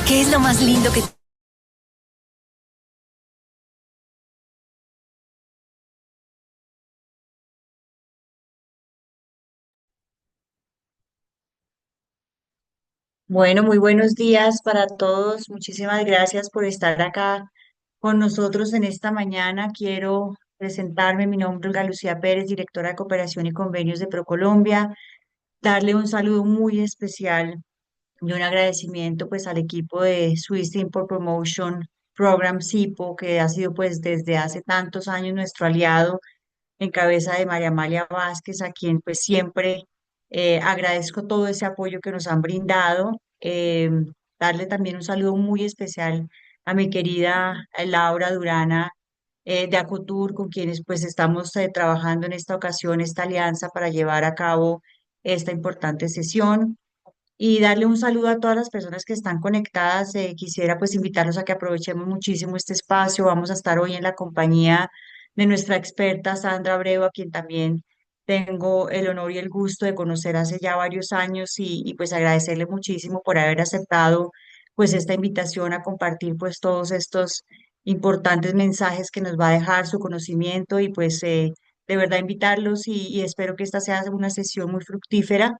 ¿Qué es lo más lindo que... Bueno, muy buenos días para todos. Muchísimas gracias por estar acá con nosotros en esta mañana. Quiero presentarme. Mi nombre es Olga Lucía Pérez, directora de Cooperación y Convenios de ProColombia. Darle un saludo muy especial y un agradecimiento pues al equipo de Swiss Import Promotion Program SIPO, que ha sido pues desde hace tantos años nuestro aliado en cabeza de María Amalia Vázquez, a quien pues siempre agradezco todo ese apoyo que nos han brindado. Darle también un saludo muy especial a mi querida Laura Durana de Acotur, con quienes pues estamos trabajando en esta ocasión, esta alianza para llevar a cabo esta importante sesión. Y darle un saludo a todas las personas que están conectadas. Quisiera pues invitarlos a que aprovechemos muchísimo este espacio. Vamos a estar hoy en la compañía de nuestra experta Sandra Abreu, a quien también tengo el honor y el gusto de conocer hace ya varios años y pues agradecerle muchísimo por haber aceptado pues esta invitación a compartir pues todos estos importantes mensajes que nos va a dejar su conocimiento y pues de verdad invitarlos y espero que esta sea una sesión muy fructífera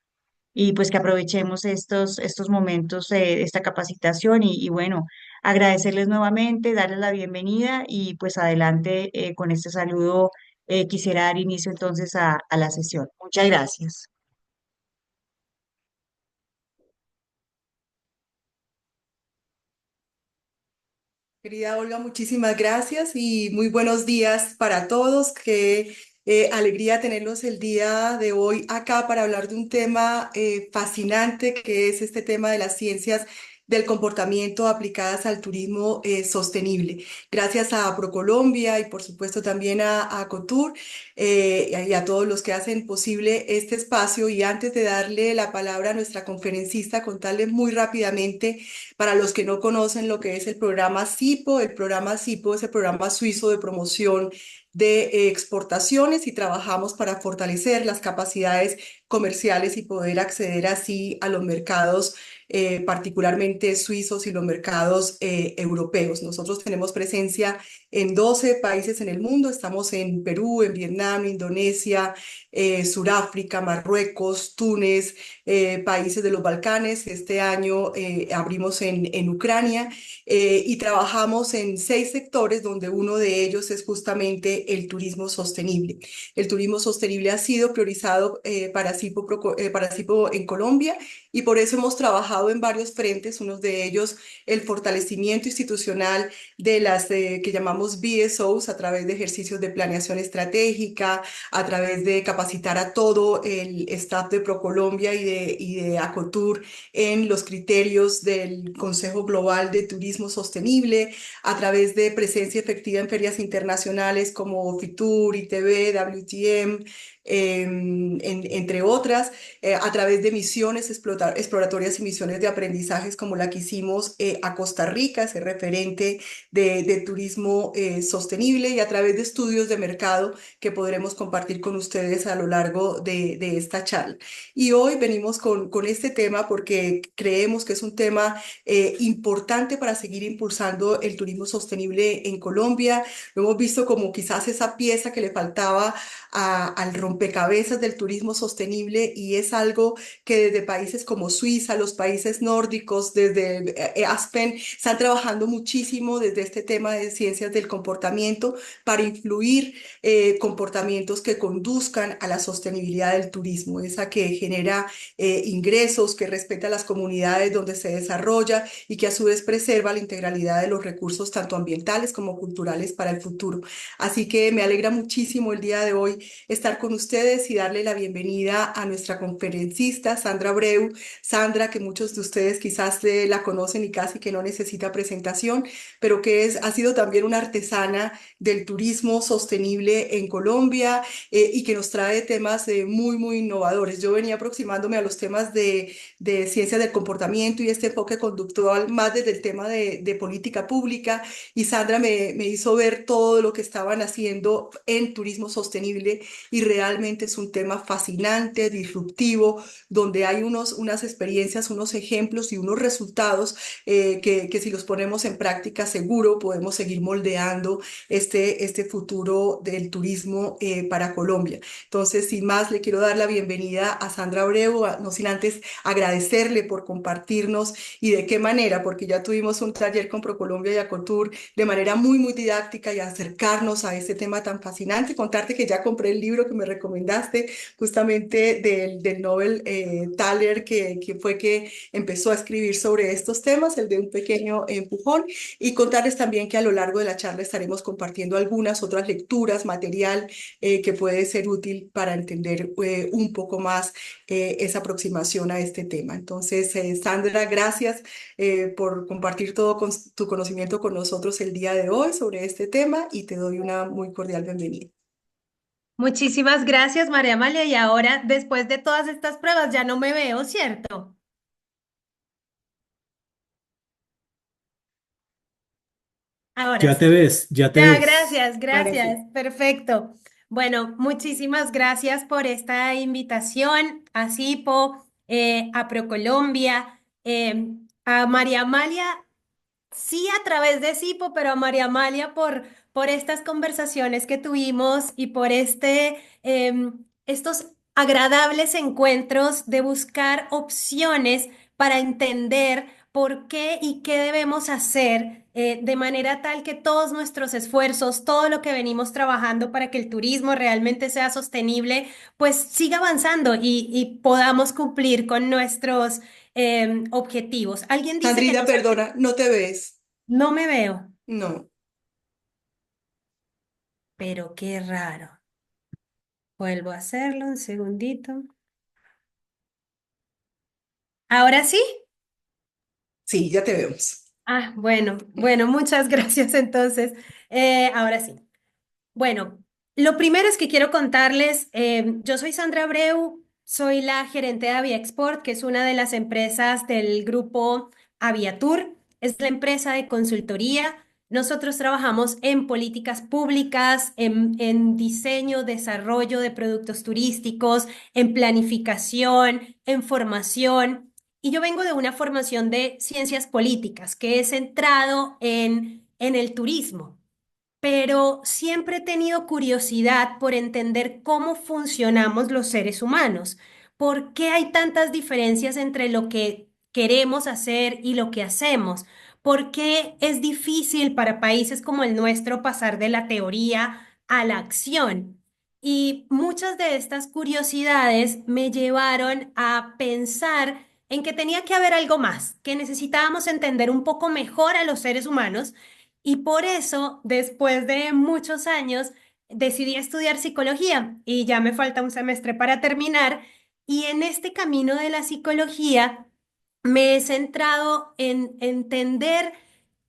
y pues que aprovechemos estos momentos de esta capacitación y bueno, agradecerles nuevamente, darles la bienvenida y pues adelante con este saludo quisiera dar inicio entonces a la sesión. Muchas gracias. Querida Olga, muchísimas gracias y muy buenos días para todos. Qué alegría tenerlos el día de hoy acá para hablar de un tema fascinante que es este tema de las ciencias del comportamiento aplicadas al turismo sostenible. Gracias a ProColombia y por supuesto también a Cotur y a todos los que hacen posible este espacio. Y antes de darle la palabra a nuestra conferencista, contarle muy rápidamente para los que no conocen lo que es el programa SIPO es el programa suizo de promoción de exportaciones y trabajamos para fortalecer las capacidades comerciales y poder acceder así a los mercados, particularmente suizos y los mercados europeos. Nosotros tenemos presencia en 12 países en el mundo, estamos en Perú, en Vietnam, Indonesia, Suráfrica, Marruecos, Túnez, países de los Balcanes. Este año abrimos en Ucrania y trabajamos en 6 sectores donde uno de ellos es justamente el turismo sostenible. El turismo sostenible ha sido priorizado para SIPO en Colombia y por eso hemos trabajado en varios frentes, uno de ellos el fortalecimiento institucional de las que llamamos BSOs a través de ejercicios de planeación estratégica, a través de capacitar a todo el staff de ProColombia y de Acotur en los criterios del Consejo Global de Turismo Sostenible, a través de presencia efectiva en ferias internacionales como FITUR, ITB, WTM, entre otras, a través de misiones exploratorias y misiones de aprendizajes como la que hicimos a Costa Rica, ese referente de turismo sostenible, y a través de estudios de mercado que podremos compartir con ustedes a lo largo de esta charla. Y hoy venimos con este tema porque creemos que es un tema importante para seguir impulsando el turismo sostenible en Colombia. Lo hemos visto como quizás esa pieza que le faltaba al rompecabezas del turismo sostenible y es algo que desde países como Suiza, los países nórdicos, desde Aspen, están trabajando muchísimo desde este tema de ciencias del comportamiento para influir comportamientos que conduzcan a la sostenibilidad del turismo, esa que genera ingresos, que respeta las comunidades donde se desarrolla y que a su vez preserva la integralidad de los recursos tanto ambientales como culturales para el futuro. Así que me alegra muchísimo el día de hoy estar con ustedes y darle la bienvenida a nuestra conferencista Sandra Abreu. Sandra, que muchos de ustedes quizás la conocen y casi que no necesita presentación, pero que ha sido también una artesana del turismo sostenible en Colombia y que nos trae temas muy innovadores. Yo venía aproximándome a los temas de ciencia del comportamiento y este enfoque conductual más desde el tema de política pública y Sandra me hizo ver todo lo que estaban haciendo en turismo sostenible y realmente es un tema fascinante, disruptivo, donde hay unas experiencias, unos ejemplos y unos resultados que si los ponemos en práctica seguro podemos seguir moldeando este futuro del turismo para Colombia. Entonces, sin más, le quiero dar la bienvenida a Sandra Abreu, no sin antes agradecerle por compartirnos y de qué manera, porque ya tuvimos un taller con ProColombia y Acotur de manera muy didáctica y acercarnos a este tema tan fascinante. Contarte que ya compré el libro que me recomendaste, justamente del Nobel Thaler, que fue que empezó a escribir sobre estos temas, el de un pequeño empujón, y contarles también que a lo largo de la charla estaremos compartiendo algunas otras lecturas, material que puede ser útil para entender un poco más esa aproximación a este tema. Entonces, Sandra, gracias por compartir todo tu conocimiento con nosotros el día de hoy sobre este tema y te doy una muy cordial bienvenida. Muchísimas gracias, María Amalia. Y ahora, después de todas estas pruebas, ya no me veo, ¿cierto? Ahora Ya te sí. ves, ya te Ya, ves. gracias, Ahora gracias. sí. Perfecto. Bueno, muchísimas gracias por esta invitación a CIPO, a ProColombia, a María Amalia. Sí, a través de Sipo, pero a María Amalia por estas conversaciones que tuvimos y por estos agradables encuentros de buscar opciones para entender por qué y qué debemos hacer de manera tal que todos nuestros esfuerzos, todo lo que venimos trabajando para que el turismo realmente sea sostenible, pues siga avanzando y podamos cumplir con nuestros objetivos. Alguien dice que Sandrita, no se ve. perdona, no te ves. No me veo, No. pero qué raro. Vuelvo a hacerlo un segundito. ¿Ahora sí? Sí, ya te vemos. Ah, bueno, muchas gracias entonces. Ahora sí. Bueno, lo primero es que quiero contarles, yo soy Sandra Abreu, soy la gerente de Aviaexport, que es una de las empresas del grupo Aviatur, es la empresa de consultoría. Nosotros trabajamos en políticas públicas, en diseño, desarrollo de productos turísticos, en planificación, en formación. Y yo vengo de una formación de ciencias políticas que es centrado en el turismo, pero siempre he tenido curiosidad por entender cómo funcionamos los seres humanos. ¿Por qué hay tantas diferencias entre lo que queremos hacer y lo que hacemos? ¿Por qué es difícil para países como el nuestro pasar de la teoría a la acción? Y muchas de estas curiosidades me llevaron a pensar en que tenía que haber algo más, que necesitábamos entender un poco mejor a los seres humanos y por eso, después de muchos años, decidí estudiar psicología y ya me falta un semestre para terminar. Y en este camino de la psicología me he centrado en entender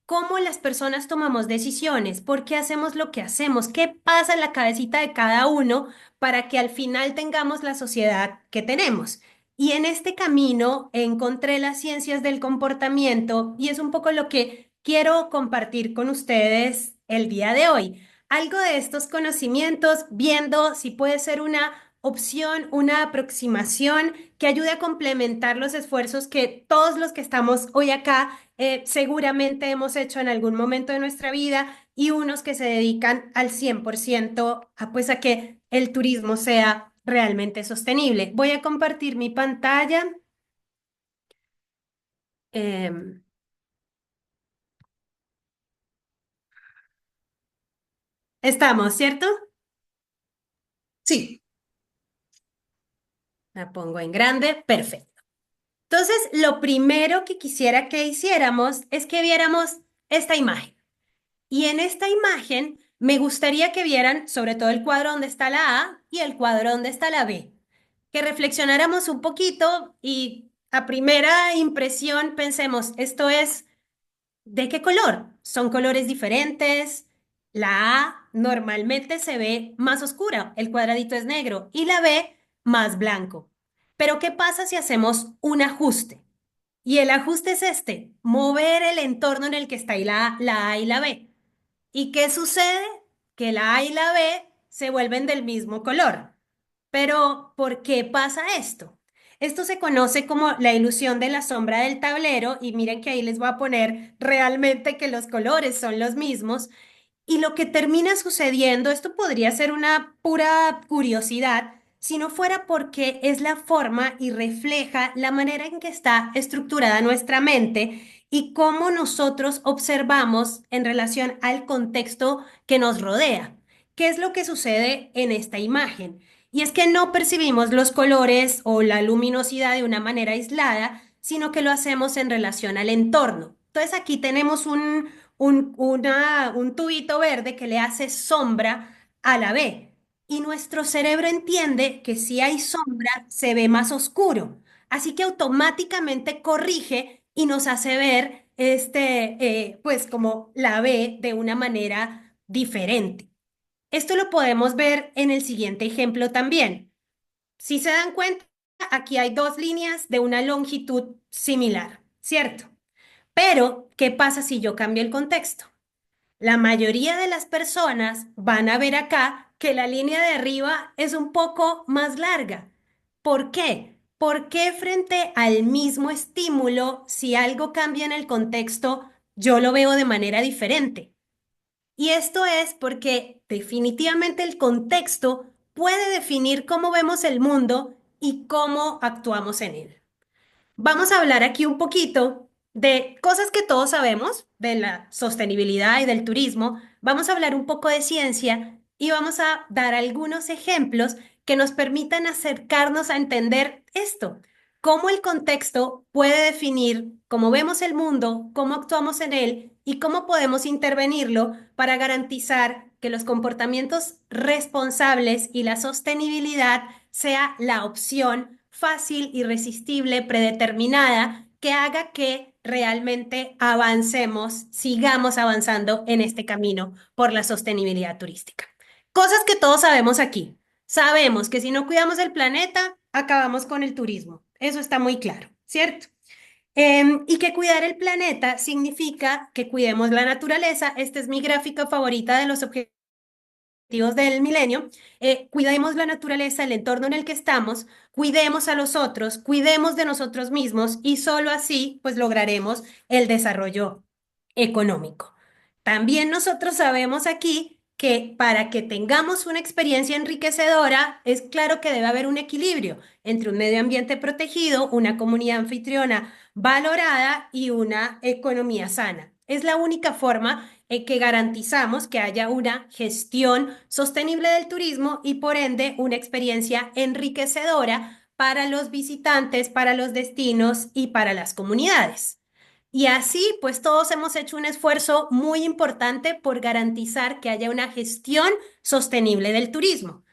cómo las personas tomamos decisiones, por qué hacemos lo que hacemos, qué pasa en la cabecita de cada uno para que al final tengamos la sociedad que tenemos. Y en este camino encontré las ciencias del comportamiento y es un poco lo que quiero compartir con ustedes el día de hoy. Algo de estos conocimientos, viendo si puede ser una opción, una aproximación que ayude a complementar los esfuerzos que todos los que estamos hoy acá seguramente hemos hecho en algún momento de nuestra vida y unos que se dedican al 100% a, pues, a que el turismo sea realmente sostenible. Voy a compartir mi pantalla. Em, Estamos, ¿cierto? Sí, La pongo en grande. Perfecto. Entonces, lo primero que quisiera que hiciéramos es que viéramos esta imagen. Y en esta imagen me gustaría que vieran sobre todo el cuadro donde está la A y el cuadro donde está la B. Que reflexionáramos un poquito y a primera impresión pensemos, ¿esto es de qué color? ¿Son colores diferentes? La A normalmente se ve más oscura, el cuadradito es negro, y la B más blanco. Pero ¿qué pasa si hacemos un ajuste? Y el ajuste es este, mover el entorno en el que está ahí la A y la B. ¿Y qué sucede? Que la A y la B se vuelven del mismo color. Pero, ¿por qué pasa esto? Esto se conoce como la ilusión de la sombra del tablero y miren que ahí les voy a poner realmente que los colores son los mismos y lo que termina sucediendo, esto podría ser una pura curiosidad, si no fuera porque es la forma y refleja la manera en que está estructurada nuestra mente y cómo nosotros observamos en relación al contexto que nos rodea. ¿Qué es lo que sucede en esta imagen? Y es que no percibimos los colores o la luminosidad de una manera aislada, sino que lo hacemos en relación al entorno. Entonces aquí tenemos un tubito verde que le hace sombra a la B. Y nuestro cerebro entiende que si hay sombra, se ve más oscuro. Así que automáticamente corrige y nos hace ver pues como la B de una manera diferente. Esto lo podemos ver en el siguiente ejemplo también. Si se dan cuenta, aquí hay dos líneas de una longitud similar, ¿cierto? Pero, ¿qué pasa si yo cambio el contexto? La mayoría de las personas van a ver acá que la línea de arriba es un poco más larga. ¿Por qué? Porque frente al mismo estímulo, si algo cambia en el contexto, yo lo veo de manera diferente? Y esto es porque definitivamente el contexto puede definir cómo vemos el mundo y cómo actuamos en él. Vamos a hablar aquí un poquito de cosas que todos sabemos, de la sostenibilidad y del turismo. Vamos a hablar un poco de ciencia y vamos a dar algunos ejemplos que nos permitan acercarnos a entender esto, cómo el contexto puede definir cómo vemos el mundo, cómo actuamos en él y cómo podemos intervenirlo para garantizar que los comportamientos responsables y la sostenibilidad sea la opción fácil, irresistible, predeterminada, que haga que realmente avancemos, sigamos avanzando en este camino por la sostenibilidad turística. Cosas que todos sabemos aquí. Sabemos que si no cuidamos el planeta, acabamos con el turismo. Eso está muy claro, ¿cierto? Y que cuidar el planeta significa que cuidemos la naturaleza. Esta es mi gráfica favorita de los objetivos del milenio, cuidemos la naturaleza, el entorno en el que estamos, cuidemos a los otros, cuidemos de nosotros mismos y solo así pues lograremos el desarrollo económico. También nosotros sabemos aquí que para que tengamos una experiencia enriquecedora, es claro que debe haber un equilibrio entre un medio ambiente protegido, una comunidad anfitriona valorada y una economía sana. Es la única forma que garantizamos que haya una gestión sostenible del turismo y por ende una experiencia enriquecedora para los visitantes, para los destinos y para las comunidades. Y así, pues todos hemos hecho un esfuerzo muy importante por garantizar que haya una gestión sostenible del turismo.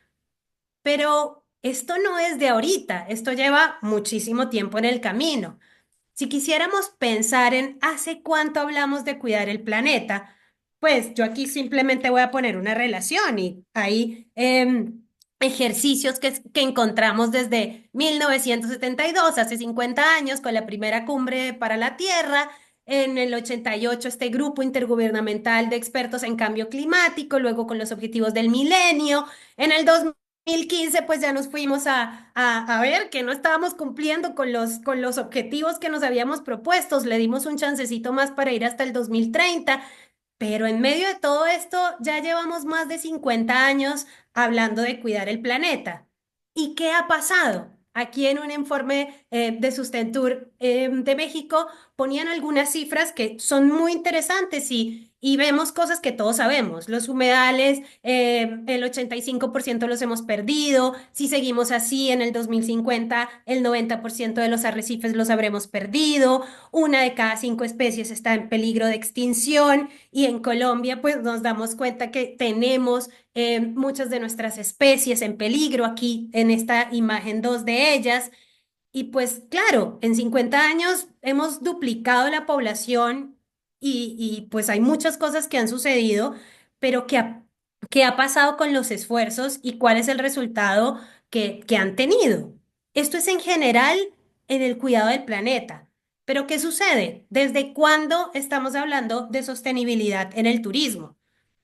Pero esto no es de ahorita, esto lleva muchísimo tiempo en el camino. Si quisiéramos pensar en hace cuánto hablamos de cuidar el planeta, pues yo aquí simplemente voy a poner una relación y hay ejercicios que encontramos desde 1972, hace 50 años, con la primera cumbre para la Tierra. En el 88 este grupo intergubernamental de expertos en cambio climático, luego con los objetivos del milenio. En el 2015 pues ya nos fuimos a ver que no estábamos cumpliendo con los objetivos que nos habíamos propuestos. Le dimos un chancecito más para ir hasta el 2030, pero en medio de todo esto ya llevamos más de 50 años hablando de cuidar el planeta. ¿Y qué ha pasado? Aquí en un informe de Sustentur de México ponían algunas cifras que son muy interesantes y vemos cosas que todos sabemos. Los humedales, el 85% los hemos perdido. Si seguimos así, en el 2050, el 90% de los arrecifes los habremos perdido. Una de cada cinco especies está en peligro de extinción. Y en Colombia, pues nos damos cuenta que tenemos muchas de nuestras especies en peligro aquí en esta imagen, dos de ellas. Y pues claro, en 50 años hemos duplicado la población y pues hay muchas cosas que han sucedido, pero ¿qué ha pasado con los esfuerzos y cuál es el resultado que han tenido? Esto es en general en el cuidado del planeta. Pero ¿qué sucede? ¿Desde cuándo estamos hablando de sostenibilidad en el turismo?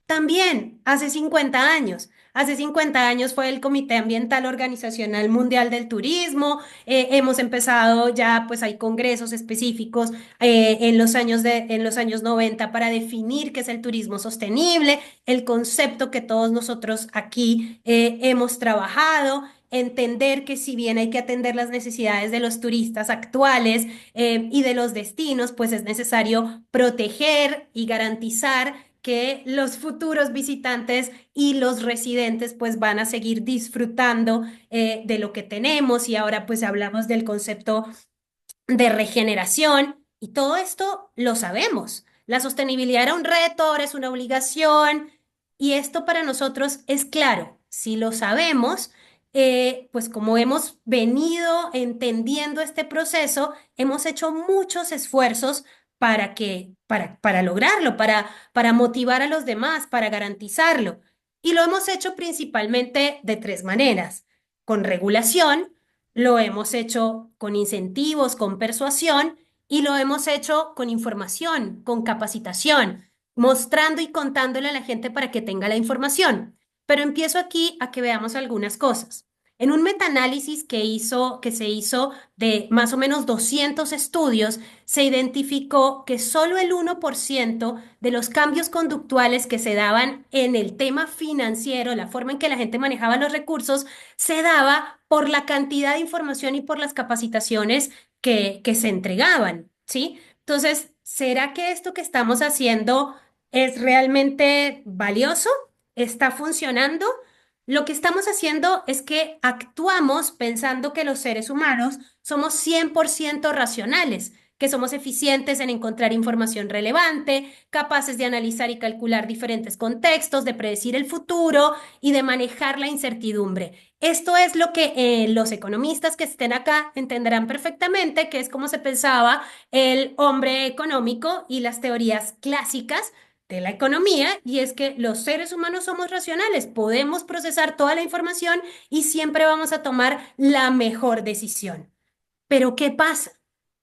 También, hace 50 años. Hace 50 años fue el Comité Ambiental Organizacional Mundial del Turismo. Hemos empezado ya, pues hay congresos específicos en los años 90 para definir qué es el turismo sostenible, el concepto que todos nosotros aquí hemos trabajado, entender que si bien hay que atender las necesidades de los turistas actuales y de los destinos, pues es necesario proteger y garantizar que los futuros visitantes y los residentes pues van a seguir disfrutando de lo que tenemos y ahora pues hablamos del concepto de regeneración y todo esto lo sabemos. La sostenibilidad era un reto, ahora es una obligación y esto para nosotros es claro. Si lo sabemos, pues como hemos venido entendiendo este proceso, hemos hecho muchos esfuerzos para lograrlo, para motivar a los demás, para garantizarlo. Y lo hemos hecho principalmente de tres maneras: con regulación, lo hemos hecho con incentivos, con persuasión y lo hemos hecho con información, con capacitación, mostrando y contándole a la gente para que tenga la información. Pero empiezo aquí a que veamos algunas cosas. En un metaanálisis que se hizo de más o menos 200 estudios, se identificó que solo el 1% de los cambios conductuales que se daban en el tema financiero, la forma en que la gente manejaba los recursos, se daba por la cantidad de información y por las capacitaciones que se entregaban, ¿sí? Entonces, ¿será que esto que estamos haciendo es realmente valioso? ¿Está funcionando? Lo que estamos haciendo es que actuamos pensando que los seres humanos somos 100% racionales, que somos eficientes en encontrar información relevante, capaces de analizar y calcular diferentes contextos, de predecir el futuro y de manejar la incertidumbre. Esto es lo que los economistas que estén acá entenderán perfectamente, que es como se pensaba el hombre económico y las teorías clásicas de la economía, y es que los seres humanos somos racionales, podemos procesar toda la información y siempre vamos a tomar la mejor decisión. Pero ¿qué pasa?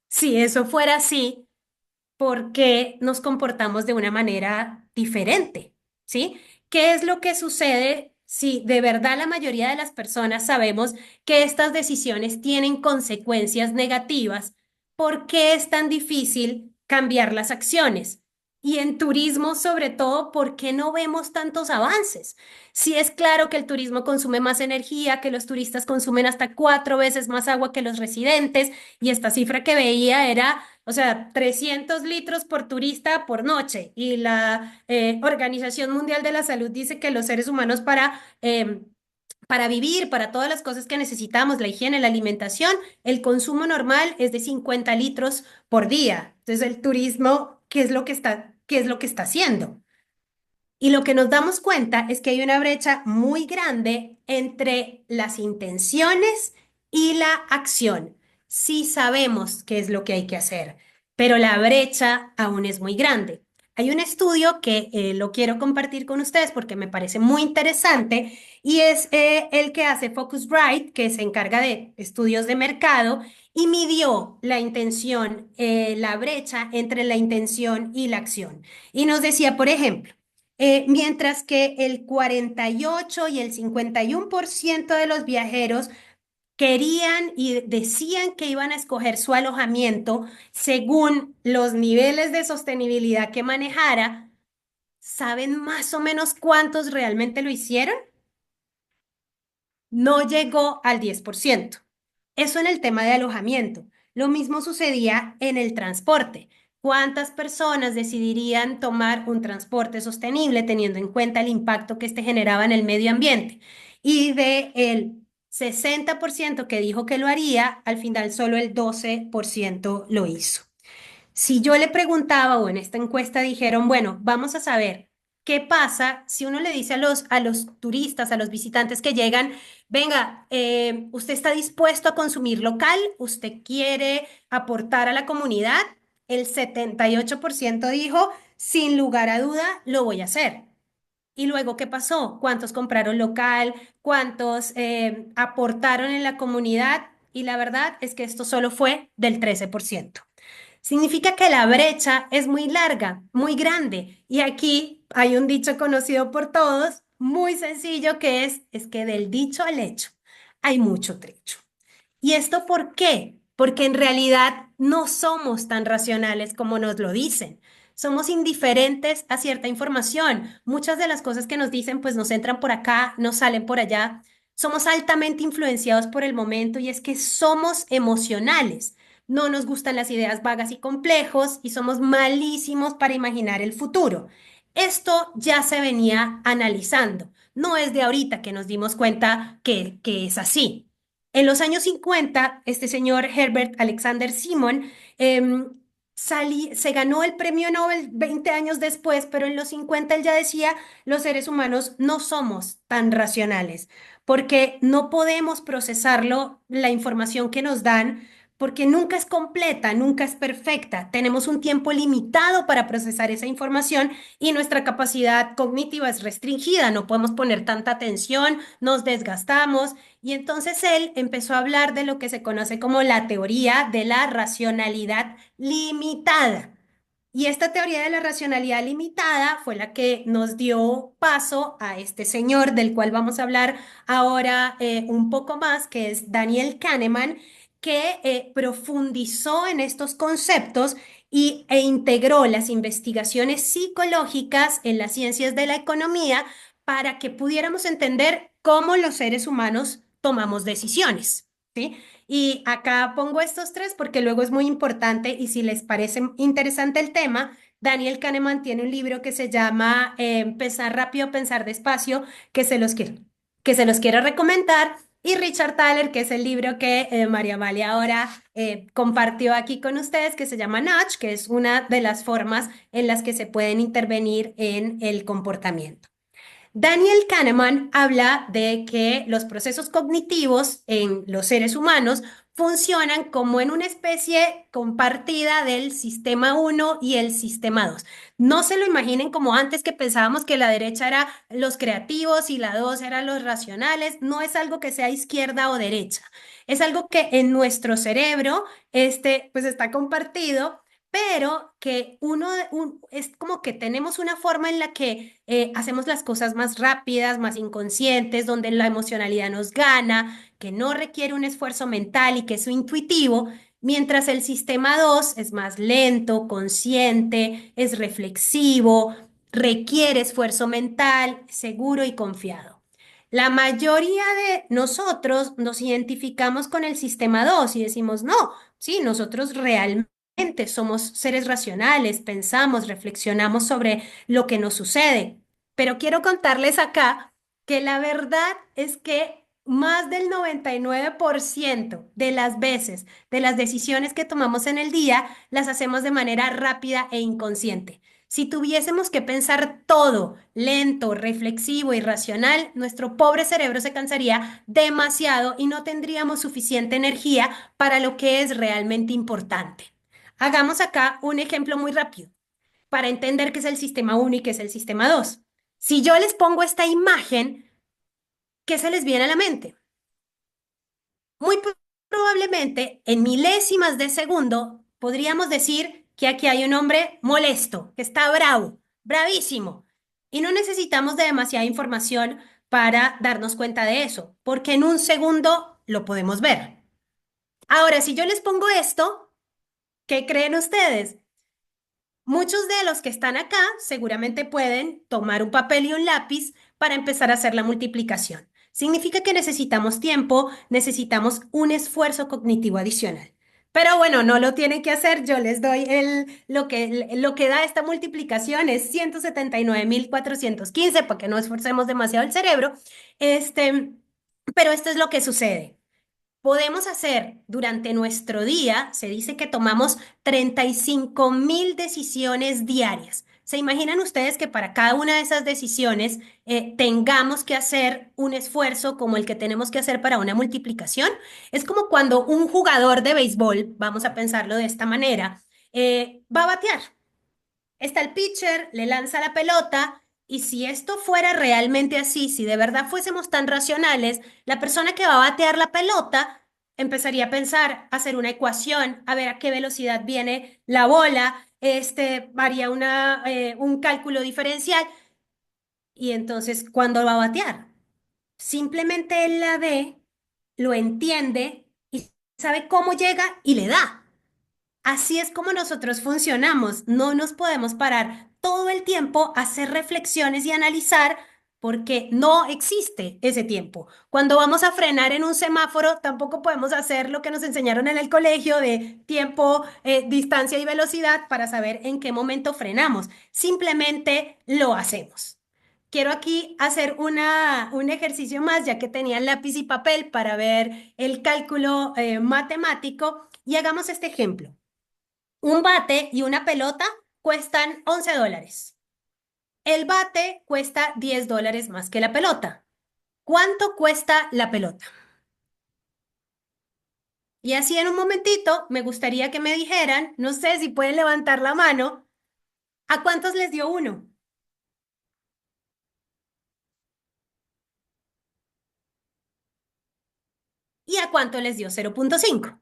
Si eso fuera así, ¿por qué nos comportamos de una manera diferente? ¿Sí? ¿Qué es lo que sucede si de verdad la mayoría de las personas sabemos que estas decisiones tienen consecuencias negativas? ¿Por qué es tan difícil cambiar las acciones? Y en turismo, sobre todo, ¿por qué no vemos tantos avances? Si es claro que el turismo consume más energía, que los turistas consumen hasta 4 veces más agua que los residentes, y esta cifra que veía era, o sea, 300 litros por turista por noche. Y la Organización Mundial de la Salud dice que los seres humanos para vivir, para todas las cosas que necesitamos, la higiene, la alimentación, el consumo normal es de 50 litros por día. Entonces, el turismo, qué es lo que está haciendo? Y lo que nos damos cuenta es que hay una brecha muy grande entre las intenciones y la acción. Sí sabemos qué es lo que hay que hacer, pero la brecha aún es muy grande. Hay un estudio que lo quiero compartir con ustedes porque me parece muy interesante y es el que hace Focusrite, que se encarga de estudios de mercado y midió la intención, la brecha entre la intención y la acción. Y nos decía, por ejemplo, mientras que el 48 y el 51% de los viajeros querían y decían que iban a escoger su alojamiento según los niveles de sostenibilidad que manejara. ¿Saben más o menos cuántos realmente lo hicieron? No llegó al 10%. Eso en el tema de alojamiento. Lo mismo sucedía en el transporte. ¿Cuántas personas decidirían tomar un transporte sostenible teniendo en cuenta el impacto que este generaba en el medio ambiente? Y de el 60% que dijo que lo haría, al final solo el 12% lo hizo. Si yo le preguntaba o en esta encuesta dijeron, bueno, vamos a saber qué pasa si uno le dice a los turistas, a los visitantes que llegan, venga, ¿usted está dispuesto a consumir local? ¿Usted quiere aportar a la comunidad? El 78% dijo, sin lugar a duda, lo voy a hacer. ¿Y luego qué pasó? ¿Cuántos compraron local? ¿Cuántos aportaron en la comunidad? Y la verdad es que esto solo fue del 13%. Significa que la brecha es muy larga, muy grande. Y aquí hay un dicho conocido por todos, muy sencillo, que es que del dicho al hecho hay mucho trecho. ¿Y esto por qué? Porque en realidad no somos tan racionales como nos lo dicen. Somos indiferentes a cierta información. Muchas de las cosas que nos dicen pues nos entran por acá, nos salen por allá. Somos altamente influenciados por el momento y es que somos emocionales. No nos gustan las ideas vagas y complejos y somos malísimos para imaginar el futuro. Esto ya se venía analizando. No es de ahorita que nos dimos cuenta que es así. En los años 50, este señor Herbert Alexander Simon se ganó el premio Nobel 20 años después, pero en los 50 él ya decía, los seres humanos no somos tan racionales, porque no podemos procesarlo, la información que nos dan, porque nunca es completa, nunca es perfecta. Tenemos un tiempo limitado para procesar esa información y nuestra capacidad cognitiva es restringida, no podemos poner tanta atención, nos desgastamos. Y entonces él empezó a hablar de lo que se conoce como la teoría de la racionalidad limitada. Y esta teoría de la racionalidad limitada fue la que nos dio paso a este señor del cual vamos a hablar ahora un poco más, que es Daniel Kahneman, que profundizó en estos conceptos e integró las investigaciones psicológicas en las ciencias de la economía para que pudiéramos entender cómo los seres humanos tomamos decisiones, ¿sí? Y acá pongo estos tres porque luego es muy importante y si les parece interesante el tema, Daniel Kahneman tiene un libro que se llama Pensar rápido, pensar despacio, que se los quiero, que se los quiero recomendar. Y Richard Thaler, que es el libro que María Amalia ahora compartió aquí con ustedes, que se llama Nudge, que es una de las formas en las que se pueden intervenir en el comportamiento. Daniel Kahneman habla de que los procesos cognitivos en los seres humanos funcionan como en una especie compartida del sistema uno y el sistema 2. No se lo imaginen como antes que pensábamos que la derecha era los creativos y la 2 eran los racionales. No es algo que sea izquierda o derecha. Es algo que en nuestro cerebro pues está compartido pero que es como que tenemos una forma en la que hacemos las cosas más rápidas, más inconscientes, donde la emocionalidad nos gana, que no requiere un esfuerzo mental y que es intuitivo, mientras el sistema 2 es más lento, consciente, es reflexivo, requiere esfuerzo mental, seguro y confiado. La mayoría de nosotros nos identificamos con el sistema 2 y decimos, no, sí, nosotros realmente somos seres racionales, pensamos, reflexionamos sobre lo que nos sucede. Pero quiero contarles acá que la verdad es que más del 99% de las veces, de las decisiones que tomamos en el día, las hacemos de manera rápida e inconsciente. Si tuviésemos que pensar todo lento, reflexivo y racional, nuestro pobre cerebro se cansaría demasiado y no tendríamos suficiente energía para lo que es realmente importante. Hagamos acá un ejemplo muy rápido para entender qué es el sistema 1 y qué es el sistema 2. Si yo les pongo esta imagen, ¿qué se les viene a la mente? Muy probablemente en milésimas de segundo podríamos decir que aquí hay un hombre molesto, que está bravo, bravísimo. Y no necesitamos de demasiada información para darnos cuenta de eso, porque en un segundo lo podemos ver. Ahora, si yo les pongo esto, ¿qué creen ustedes? Muchos de los que están acá seguramente pueden tomar un papel y un lápiz para empezar a hacer la multiplicación. Significa que necesitamos tiempo, necesitamos un esfuerzo cognitivo adicional. Pero bueno, no lo tienen que hacer, yo les doy lo que da esta multiplicación es 179.415 para que no esforcemos demasiado el cerebro. Este, pero esto es lo que sucede. Podemos hacer durante nuestro día, se dice que tomamos 35.000 decisiones diarias. ¿Se imaginan ustedes que para cada una de esas decisiones tengamos que hacer un esfuerzo como el que tenemos que hacer para una multiplicación? Es como cuando un jugador de béisbol, vamos a pensarlo de esta manera, va a batear. Está el pitcher, le lanza la pelota Y si esto fuera realmente así, si de verdad fuésemos tan racionales, la persona que va a batear la pelota empezaría a pensar, a hacer una ecuación, a ver a qué velocidad viene la bola, haría un cálculo diferencial y entonces, ¿cuándo va a batear? Simplemente él la ve, lo entiende y sabe cómo llega y le da. Así es como nosotros funcionamos. No nos podemos parar todo el tiempo a hacer reflexiones y analizar porque no existe ese tiempo. Cuando vamos a frenar en un semáforo, tampoco podemos hacer lo que nos enseñaron en el colegio de tiempo, distancia y velocidad para saber en qué momento frenamos. Simplemente lo hacemos. Quiero aquí hacer un ejercicio más, ya que tenía lápiz y papel para ver el cálculo matemático, y hagamos este ejemplo. Un bate y una pelota cuestan $11. El bate cuesta $10 más que la pelota. ¿Cuánto cuesta la pelota? Y así en un momentito me gustaría que me dijeran, no sé si pueden levantar la mano, ¿a cuántos les dio uno? ¿Y a cuánto les dio 0,5?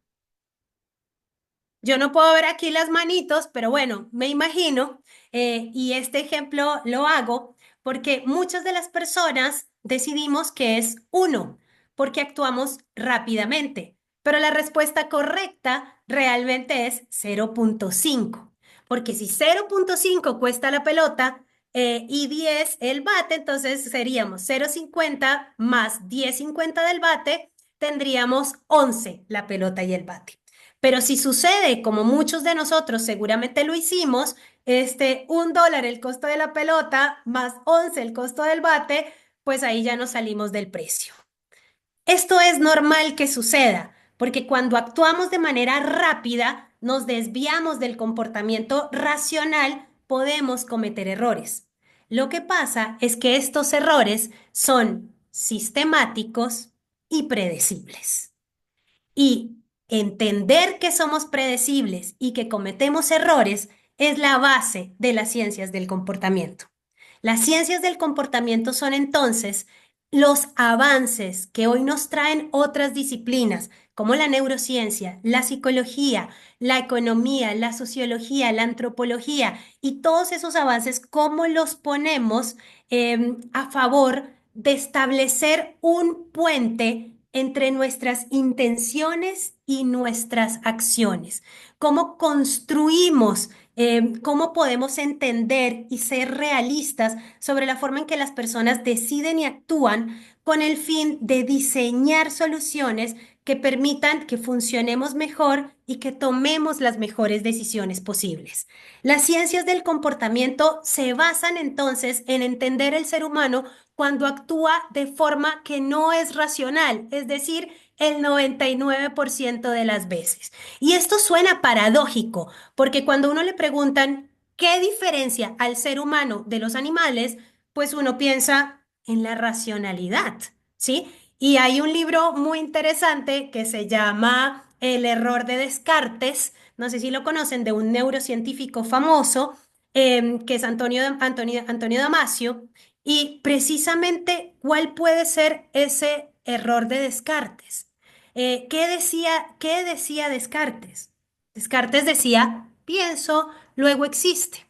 Yo no puedo ver aquí las manitos, pero bueno, me imagino, y este ejemplo lo hago porque muchas de las personas decidimos que es uno, porque actuamos rápidamente, pero la respuesta correcta realmente es 0,5, porque si 0,5 cuesta la pelota y 10 el bate, entonces seríamos 0,50 más 10,50 del bate, tendríamos 11 la pelota y el bate. Pero si sucede, como muchos de nosotros seguramente lo hicimos, $1 el costo de la pelota más 11 el costo del bate, pues ahí ya nos salimos del precio. Esto es normal que suceda, porque cuando actuamos de manera rápida, nos desviamos del comportamiento racional, podemos cometer errores. Lo que pasa es que estos errores son sistemáticos y predecibles. Y entender que somos predecibles y que cometemos errores es la base de las ciencias del comportamiento. Las ciencias del comportamiento son entonces los avances que hoy nos traen otras disciplinas, como la neurociencia, la psicología, la economía, la sociología, la antropología, y todos esos avances, cómo los ponemos a favor de establecer un puente entre nuestras intenciones y nuestras acciones. Cómo construimos, cómo podemos entender y ser realistas sobre la forma en que las personas deciden y actúan con el fin de diseñar soluciones que permitan que funcionemos mejor y que tomemos las mejores decisiones posibles. Las ciencias del comportamiento se basan entonces en entender el ser humano cuando actúa de forma que no es racional, es decir, el 99% de las veces. Y esto suena paradójico, porque cuando uno le preguntan qué diferencia al ser humano de los animales, pues uno piensa en la racionalidad, ¿sí? Y hay un libro muy interesante que se llama El error de Descartes, no sé si lo conocen, de un neurocientífico famoso, que es Antonio Damasio, y precisamente, ¿cuál puede ser ese error de Descartes? ¿Qué decía Descartes? Descartes decía, pienso, luego existe.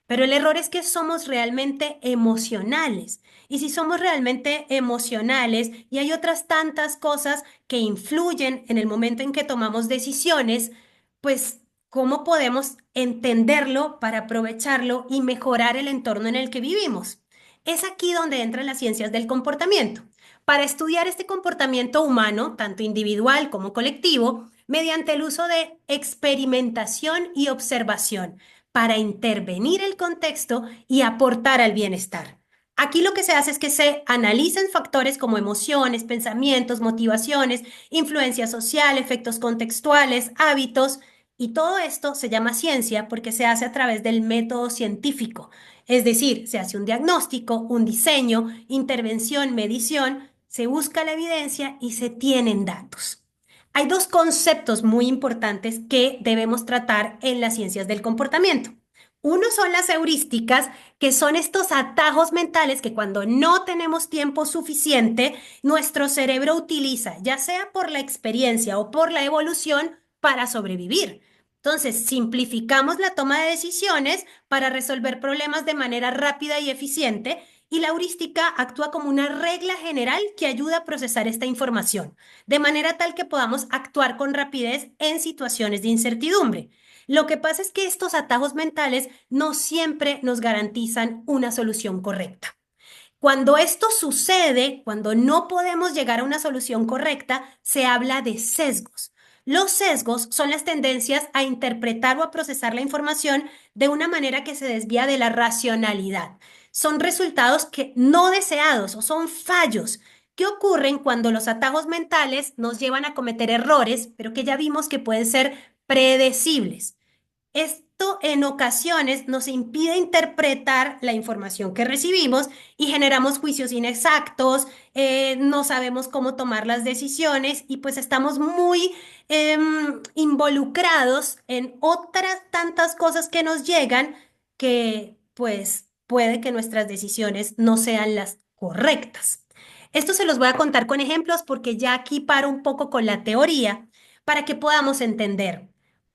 Pero el error es que somos realmente emocionales. Y si somos realmente emocionales y hay otras tantas cosas que influyen en el momento en que tomamos decisiones, pues ¿cómo podemos entenderlo para aprovecharlo y mejorar el entorno en el que vivimos? Es aquí donde entran las ciencias del comportamiento. Para estudiar este comportamiento humano, tanto individual como colectivo, mediante el uso de experimentación y observación, para intervenir el contexto y aportar al bienestar. Aquí lo que se hace es que se analizan factores como emociones, pensamientos, motivaciones, influencia social, efectos contextuales, hábitos, y todo esto se llama ciencia porque se hace a través del método científico. Es decir, se hace un diagnóstico, un diseño, intervención, medición, se busca la evidencia y se tienen datos. Hay dos conceptos muy importantes que debemos tratar en las ciencias del comportamiento. Uno son las heurísticas, que son estos atajos mentales que cuando no tenemos tiempo suficiente, nuestro cerebro utiliza, ya sea por la experiencia o por la evolución, para sobrevivir. Entonces, simplificamos la toma de decisiones para resolver problemas de manera rápida y eficiente, y la heurística actúa como una regla general que ayuda a procesar esta información, de manera tal que podamos actuar con rapidez en situaciones de incertidumbre. Lo que pasa es que estos atajos mentales no siempre nos garantizan una solución correcta. Cuando esto sucede, cuando no podemos llegar a una solución correcta, se habla de sesgos. Los sesgos son las tendencias a interpretar o a procesar la información de una manera que se desvía de la racionalidad. Son resultados que no deseados o son fallos que ocurren cuando los atajos mentales nos llevan a cometer errores, pero que ya vimos que pueden ser predecibles. Esto en ocasiones nos impide interpretar la información que recibimos y generamos juicios inexactos, no sabemos cómo tomar las decisiones y pues estamos muy involucrados en otras tantas cosas que nos llegan que pues puede que nuestras decisiones no sean las correctas. Esto se los voy a contar con ejemplos porque ya aquí paro un poco con la teoría para que podamos entender.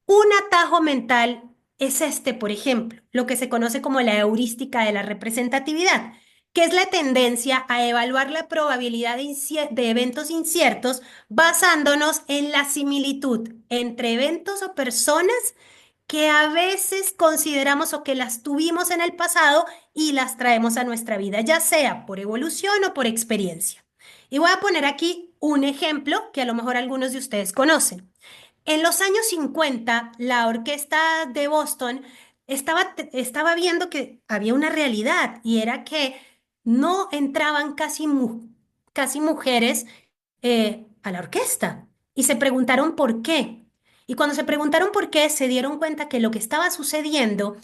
Un atajo mental es este, por ejemplo, lo que se conoce como la heurística de la representatividad, que es la tendencia a evaluar la probabilidad de eventos inciertos basándonos en la similitud entre eventos o personas que a veces consideramos o que las tuvimos en el pasado y las traemos a nuestra vida, ya sea por evolución o por experiencia. Y voy a poner aquí un ejemplo que a lo mejor algunos de ustedes conocen. En los años 50, la orquesta de Boston estaba viendo que había una realidad y era que no entraban casi mujeres a la orquesta y se preguntaron por qué. Y cuando se preguntaron por qué, se dieron cuenta que lo que estaba sucediendo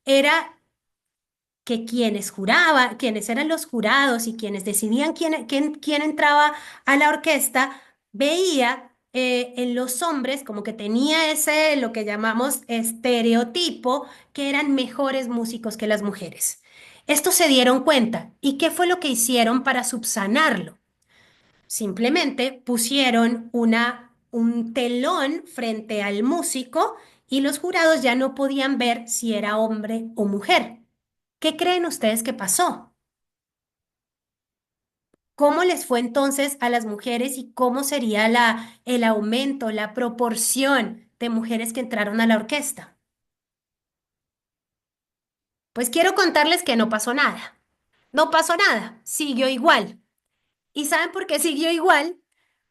era que quienes juraban, quienes eran los jurados y quienes decidían quién entraba a la orquesta, veía en los hombres como que tenía ese, lo que llamamos estereotipo, que eran mejores músicos que las mujeres. Estos se dieron cuenta. ¿Y qué fue lo que hicieron para subsanarlo? Simplemente pusieron un telón frente al músico y los jurados ya no podían ver si era hombre o mujer. ¿Qué creen ustedes que pasó? ¿Cómo les fue entonces a las mujeres y cómo sería el aumento, la proporción de mujeres que entraron a la orquesta? Pues quiero contarles que no pasó nada. No pasó nada, siguió igual. ¿Y saben por qué siguió igual?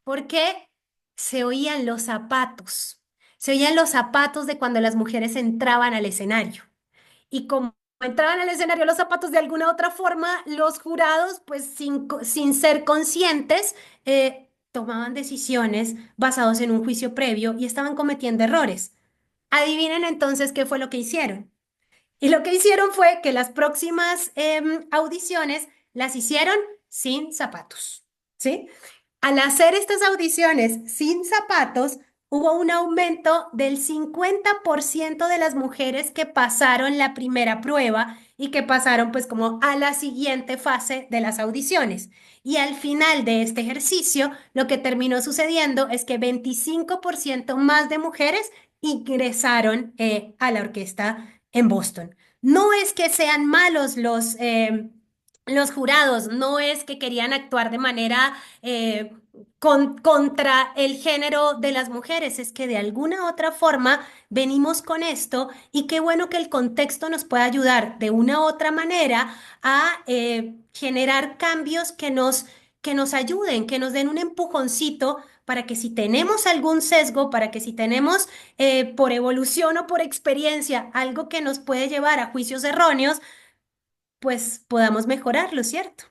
Porque se oían los zapatos. Se oían los zapatos de cuando las mujeres entraban al escenario. Y como entraban al escenario los zapatos de alguna otra forma, los jurados, pues sin ser conscientes, tomaban decisiones basados en un juicio previo y estaban cometiendo errores. Adivinen entonces qué fue lo que hicieron. Y lo que hicieron fue que las próximas audiciones las hicieron sin zapatos, ¿sí? Al hacer estas audiciones sin zapatos, hubo un aumento del 50% de las mujeres que pasaron la primera prueba y que pasaron pues como a la siguiente fase de las audiciones. Y al final de este ejercicio, lo que terminó sucediendo es que 25% más de mujeres ingresaron a la orquesta en Boston. No es que sean malos los jurados, no es que querían actuar de manera contra el género de las mujeres, es que de alguna otra forma venimos con esto y qué bueno que el contexto nos pueda ayudar de una u otra manera a generar cambios que nos ayuden, que nos den un empujoncito para que si tenemos algún sesgo, para que si tenemos por evolución o por experiencia algo que nos puede llevar a juicios erróneos, pues podamos mejorarlo, ¿cierto?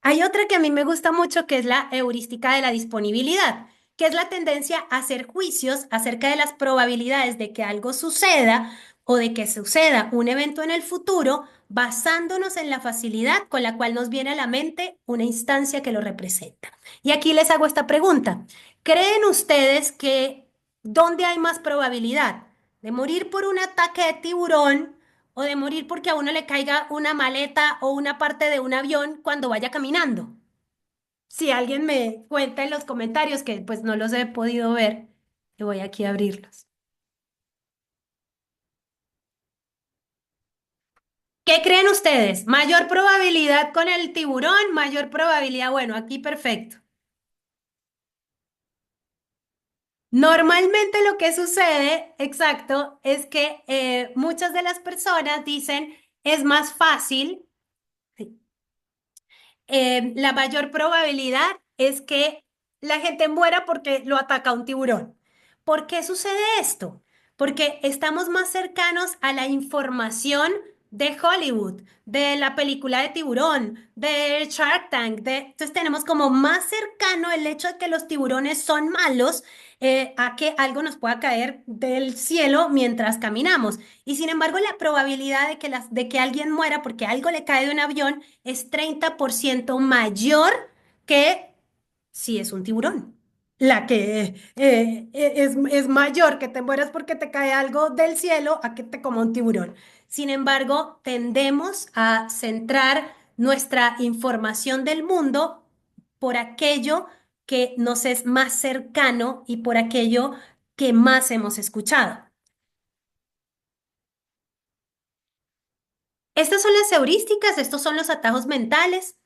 Hay otra que a mí me gusta mucho, que es la heurística de la disponibilidad, que es la tendencia a hacer juicios acerca de las probabilidades de que algo suceda o de que suceda un evento en el futuro, basándonos en la facilidad con la cual nos viene a la mente una instancia que lo representa. Y aquí les hago esta pregunta. ¿Creen ustedes que dónde hay más probabilidad de morir por un ataque de tiburón o de morir porque a uno le caiga una maleta o una parte de un avión cuando vaya caminando. Si alguien me cuenta en los comentarios, que pues no los he podido ver, que voy aquí a abrirlos. ¿Qué creen ustedes? ¿Mayor probabilidad con el tiburón? ¿Mayor probabilidad? Bueno, aquí perfecto. Normalmente lo que sucede, exacto, es que muchas de las personas dicen es más fácil. Sí. La mayor probabilidad es que la gente muera porque lo ataca un tiburón. ¿Por qué sucede esto? Porque estamos más cercanos a la información de Hollywood, de la película de tiburón, de Shark Tank. Entonces tenemos como más cercano el hecho de que los tiburones son malos a que algo nos pueda caer del cielo mientras caminamos. Y sin embargo, la probabilidad de que alguien muera porque algo le cae de un avión es 30% mayor que si es un tiburón. La que es mayor que te mueras porque te cae algo del cielo a que te coma un tiburón. Sin embargo, tendemos a centrar nuestra información del mundo por aquello que nos es más cercano y por aquello que más hemos escuchado. Estas son las heurísticas, estos son los atajos mentales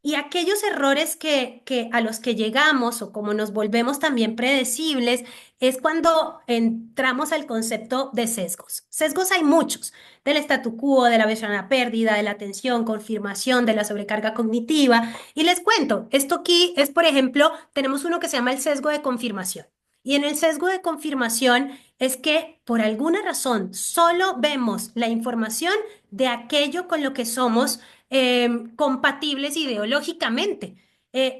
y aquellos errores que a los que llegamos o como nos volvemos también predecibles es cuando entramos al concepto de sesgos. Sesgos hay muchos, del statu quo, de la versión a la pérdida, de la atención, confirmación, de la sobrecarga cognitiva. Y les cuento, esto aquí es, por ejemplo, tenemos uno que se llama el sesgo de confirmación. Y en el sesgo de confirmación es que por alguna razón solo vemos la información de aquello con lo que somos compatibles ideológicamente.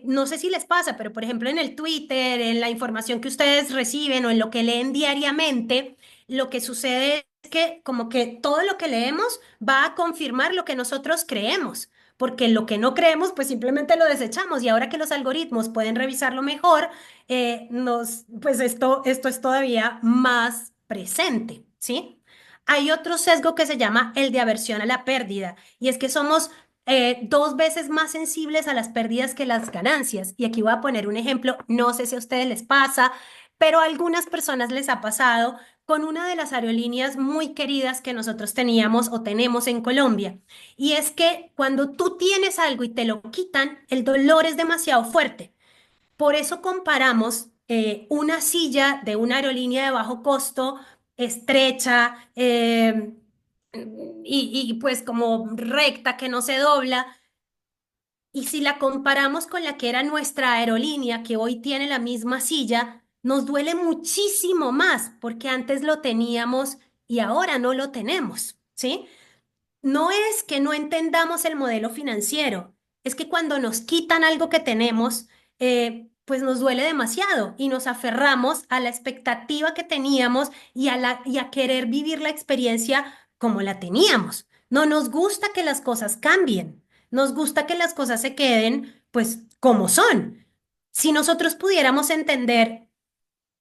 No sé si les pasa, pero por ejemplo en el Twitter, en la información que ustedes reciben o en lo que leen diariamente, lo que sucede es que como que todo lo que leemos va a confirmar lo que nosotros creemos, porque lo que no creemos pues simplemente lo desechamos y ahora que los algoritmos pueden revisarlo mejor, pues esto es todavía más presente, ¿sí? Hay otro sesgo que se llama el de aversión a la pérdida, y es que somos dos veces más sensibles a las pérdidas que las ganancias. Y aquí voy a poner un ejemplo, no sé si a ustedes les pasa, pero a algunas personas les ha pasado con una de las aerolíneas muy queridas que nosotros teníamos o tenemos en Colombia. Y es que cuando tú tienes algo y te lo quitan, el dolor es demasiado fuerte. Por eso comparamos una silla de una aerolínea de bajo costo, estrecha, pues como recta, que no se dobla. Y si la comparamos con la que era nuestra aerolínea, que hoy tiene la misma silla, nos duele muchísimo más porque antes lo teníamos y ahora no lo tenemos, ¿sí? No es que no entendamos el modelo financiero, es que cuando nos quitan algo que tenemos, pues nos duele demasiado y nos aferramos a la expectativa que teníamos y a querer vivir la experiencia como la teníamos. No nos gusta que las cosas cambien, nos gusta que las cosas se queden pues como son. Si nosotros pudiéramos entender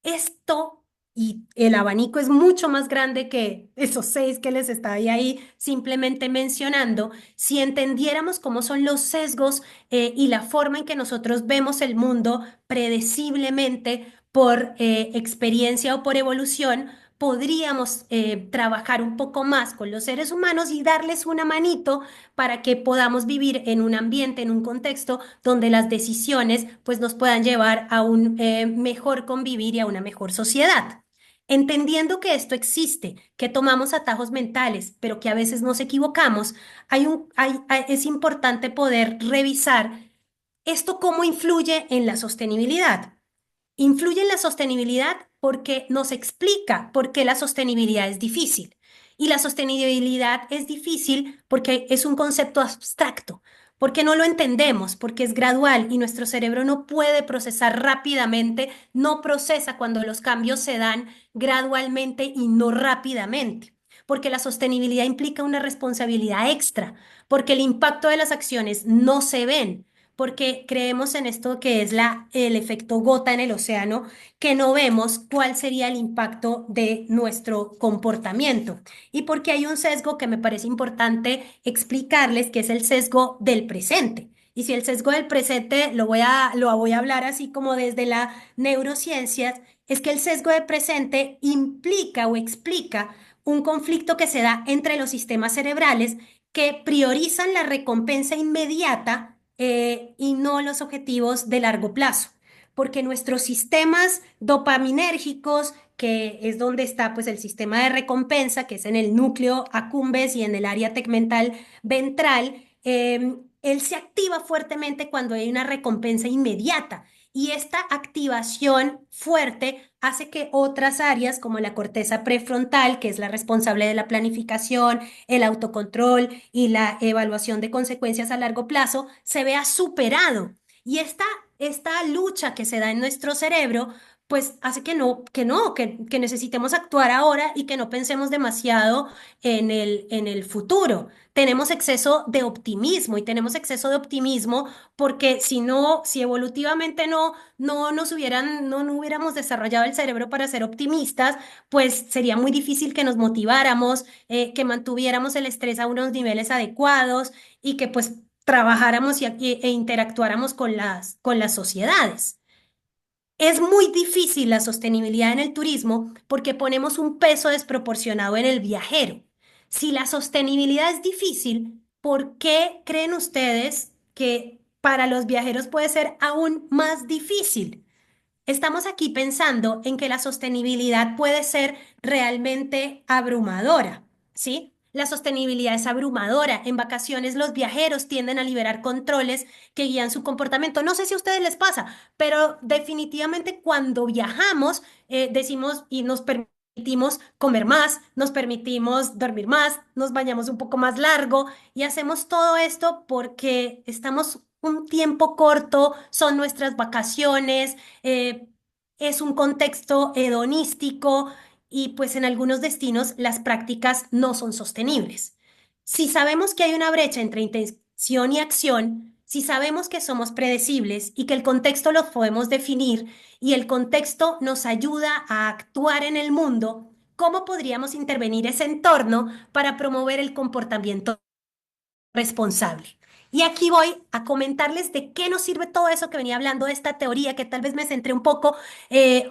esto y el abanico es mucho más grande que esos seis que les estaba ahí simplemente mencionando. Si entendiéramos cómo son los sesgos y la forma en que nosotros vemos el mundo predeciblemente por experiencia o por evolución, podríamos trabajar un poco más con los seres humanos y darles una manito para que podamos vivir en un ambiente, en un contexto donde las decisiones pues nos puedan llevar a un mejor convivir y a una mejor sociedad. Entendiendo que esto existe, que tomamos atajos mentales, pero que a veces nos equivocamos, es importante poder revisar esto cómo influye en la sostenibilidad. Influye en la sostenibilidad porque nos explica por qué la sostenibilidad es difícil. Y la sostenibilidad es difícil porque es un concepto abstracto, porque no lo entendemos, porque es gradual y nuestro cerebro no puede procesar rápidamente, no procesa cuando los cambios se dan gradualmente y no rápidamente. Porque la sostenibilidad implica una responsabilidad extra, porque el impacto de las acciones no se ven, porque creemos en esto que es el efecto gota en el océano, que no vemos cuál sería el impacto de nuestro comportamiento. Y porque hay un sesgo que me parece importante explicarles, que es el sesgo del presente. Y si el sesgo del presente lo voy a hablar así como desde la neurociencias, es que el sesgo del presente implica o explica un conflicto que se da entre los sistemas cerebrales que priorizan la recompensa inmediata y no los objetivos de largo plazo. Porque nuestros sistemas dopaminérgicos, que es donde está pues el sistema de recompensa, que es en el núcleo accumbens y en el área tegmental ventral, él se activa fuertemente cuando hay una recompensa inmediata. Y esta activación fuerte hace que otras áreas, como la corteza prefrontal, que es la responsable de la planificación, el autocontrol y la evaluación de consecuencias a largo plazo, se vea superado. Y esta lucha que se da en nuestro cerebro, pues hace que necesitemos actuar ahora y que no pensemos demasiado en el futuro. Tenemos exceso de optimismo y tenemos exceso de optimismo porque si no, si evolutivamente no hubiéramos desarrollado el cerebro para ser optimistas, pues sería muy difícil que nos motiváramos, que mantuviéramos el estrés a unos niveles adecuados y que pues trabajáramos e interactuáramos con las sociedades. Es muy difícil la sostenibilidad en el turismo porque ponemos un peso desproporcionado en el viajero. Si la sostenibilidad es difícil, ¿por qué creen ustedes que para los viajeros puede ser aún más difícil? Estamos aquí pensando en que la sostenibilidad puede ser realmente abrumadora, ¿sí? La sostenibilidad es abrumadora. En vacaciones los viajeros tienden a liberar controles que guían su comportamiento. No sé si a ustedes les pasa, pero definitivamente cuando viajamos decimos y nos permitimos comer más, nos permitimos dormir más, nos bañamos un poco más largo y hacemos todo esto porque estamos un tiempo corto, son nuestras vacaciones, es un contexto hedonístico y pues en algunos destinos las prácticas no son sostenibles. Si sabemos que hay una brecha entre intención y acción, si sabemos que somos predecibles y que el contexto lo podemos definir y el contexto nos ayuda a actuar en el mundo, ¿cómo podríamos intervenir ese entorno para promover el comportamiento responsable? Y aquí voy a comentarles de qué nos sirve todo eso que venía hablando de esta teoría, que tal vez me centré un poco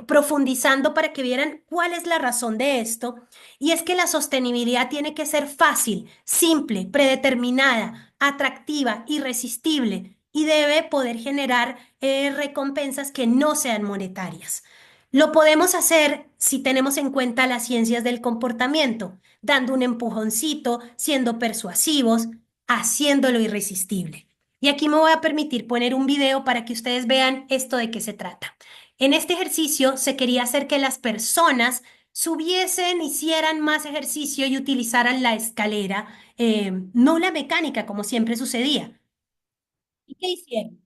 profundizando para que vieran cuál es la razón de esto. Y es que la sostenibilidad tiene que ser fácil, simple, predeterminada, atractiva, irresistible y debe poder generar recompensas que no sean monetarias. Lo podemos hacer si tenemos en cuenta las ciencias del comportamiento, dando un empujoncito, siendo persuasivos, haciéndolo irresistible. Y aquí me voy a permitir poner un video para que ustedes vean esto de qué se trata. En este ejercicio se quería hacer que las personas subiesen, hicieran más ejercicio y utilizaran la escalera, no la mecánica como siempre sucedía. ¿Y qué hicieron?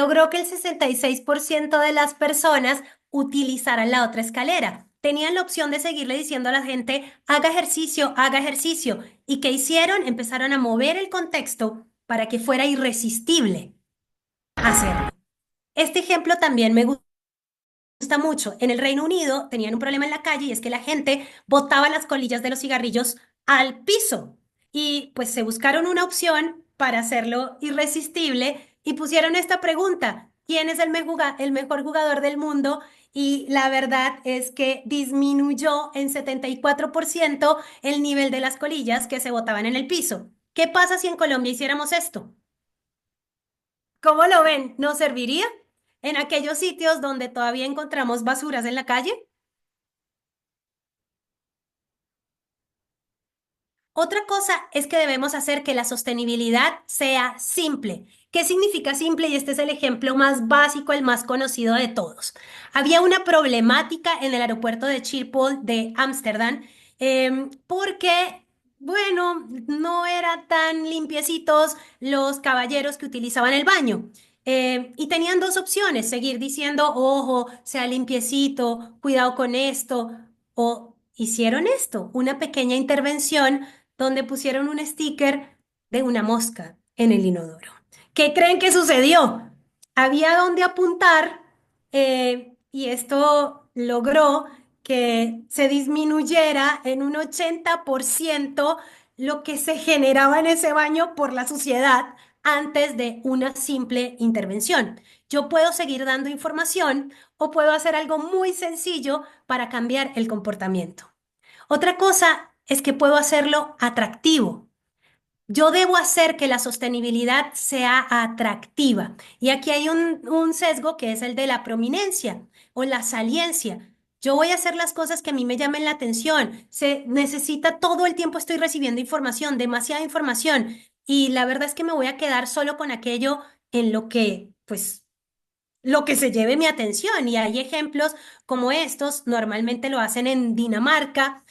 logró que el 66% de las personas utilizaran la otra escalera. Tenían la opción de seguirle diciendo a la gente, haga ejercicio, haga ejercicio. ¿Y qué hicieron? Empezaron a mover el contexto para que fuera irresistible hacerlo. Este ejemplo también me gusta mucho. En el Reino Unido tenían un problema en la calle y es que la gente botaba las colillas de los cigarrillos al piso. Y pues se buscaron una opción para hacerlo irresistible y pusieron esta pregunta: ¿quién es el mejor jugador del mundo? Y la verdad es que disminuyó en 74% el nivel de las colillas que se botaban en el piso. ¿Qué pasa si en Colombia hiciéramos esto? ¿Cómo lo ven? ¿Nos serviría en aquellos sitios donde todavía encontramos basuras en la calle? Otra cosa es que debemos hacer que la sostenibilidad sea simple. ¿Qué significa simple? Y este es el ejemplo más básico, el más conocido de todos. Había una problemática en el aeropuerto de Schiphol de Ámsterdam porque, bueno, no eran tan limpiecitos los caballeros que utilizaban el baño. Y tenían dos opciones: seguir diciendo, ojo, sea limpiecito, cuidado con esto, o hicieron esto, una pequeña intervención donde pusieron un sticker de una mosca en el inodoro. ¿Qué creen que sucedió? Había donde apuntar y esto logró que se disminuyera en un 80% lo que se generaba en ese baño por la suciedad antes de una simple intervención. Yo puedo seguir dando información o puedo hacer algo muy sencillo para cambiar el comportamiento. Otra cosa es que puedo hacerlo atractivo. Yo debo hacer que la sostenibilidad sea atractiva. Y aquí hay un sesgo que es el de la prominencia o la saliencia. Yo voy a hacer las cosas que a mí me llamen la atención. Se necesita todo el tiempo, estoy recibiendo información, demasiada información. Y la verdad es que me voy a quedar solo con aquello en lo que, pues, lo que se lleve mi atención. Y hay ejemplos como estos, normalmente lo hacen en Dinamarca,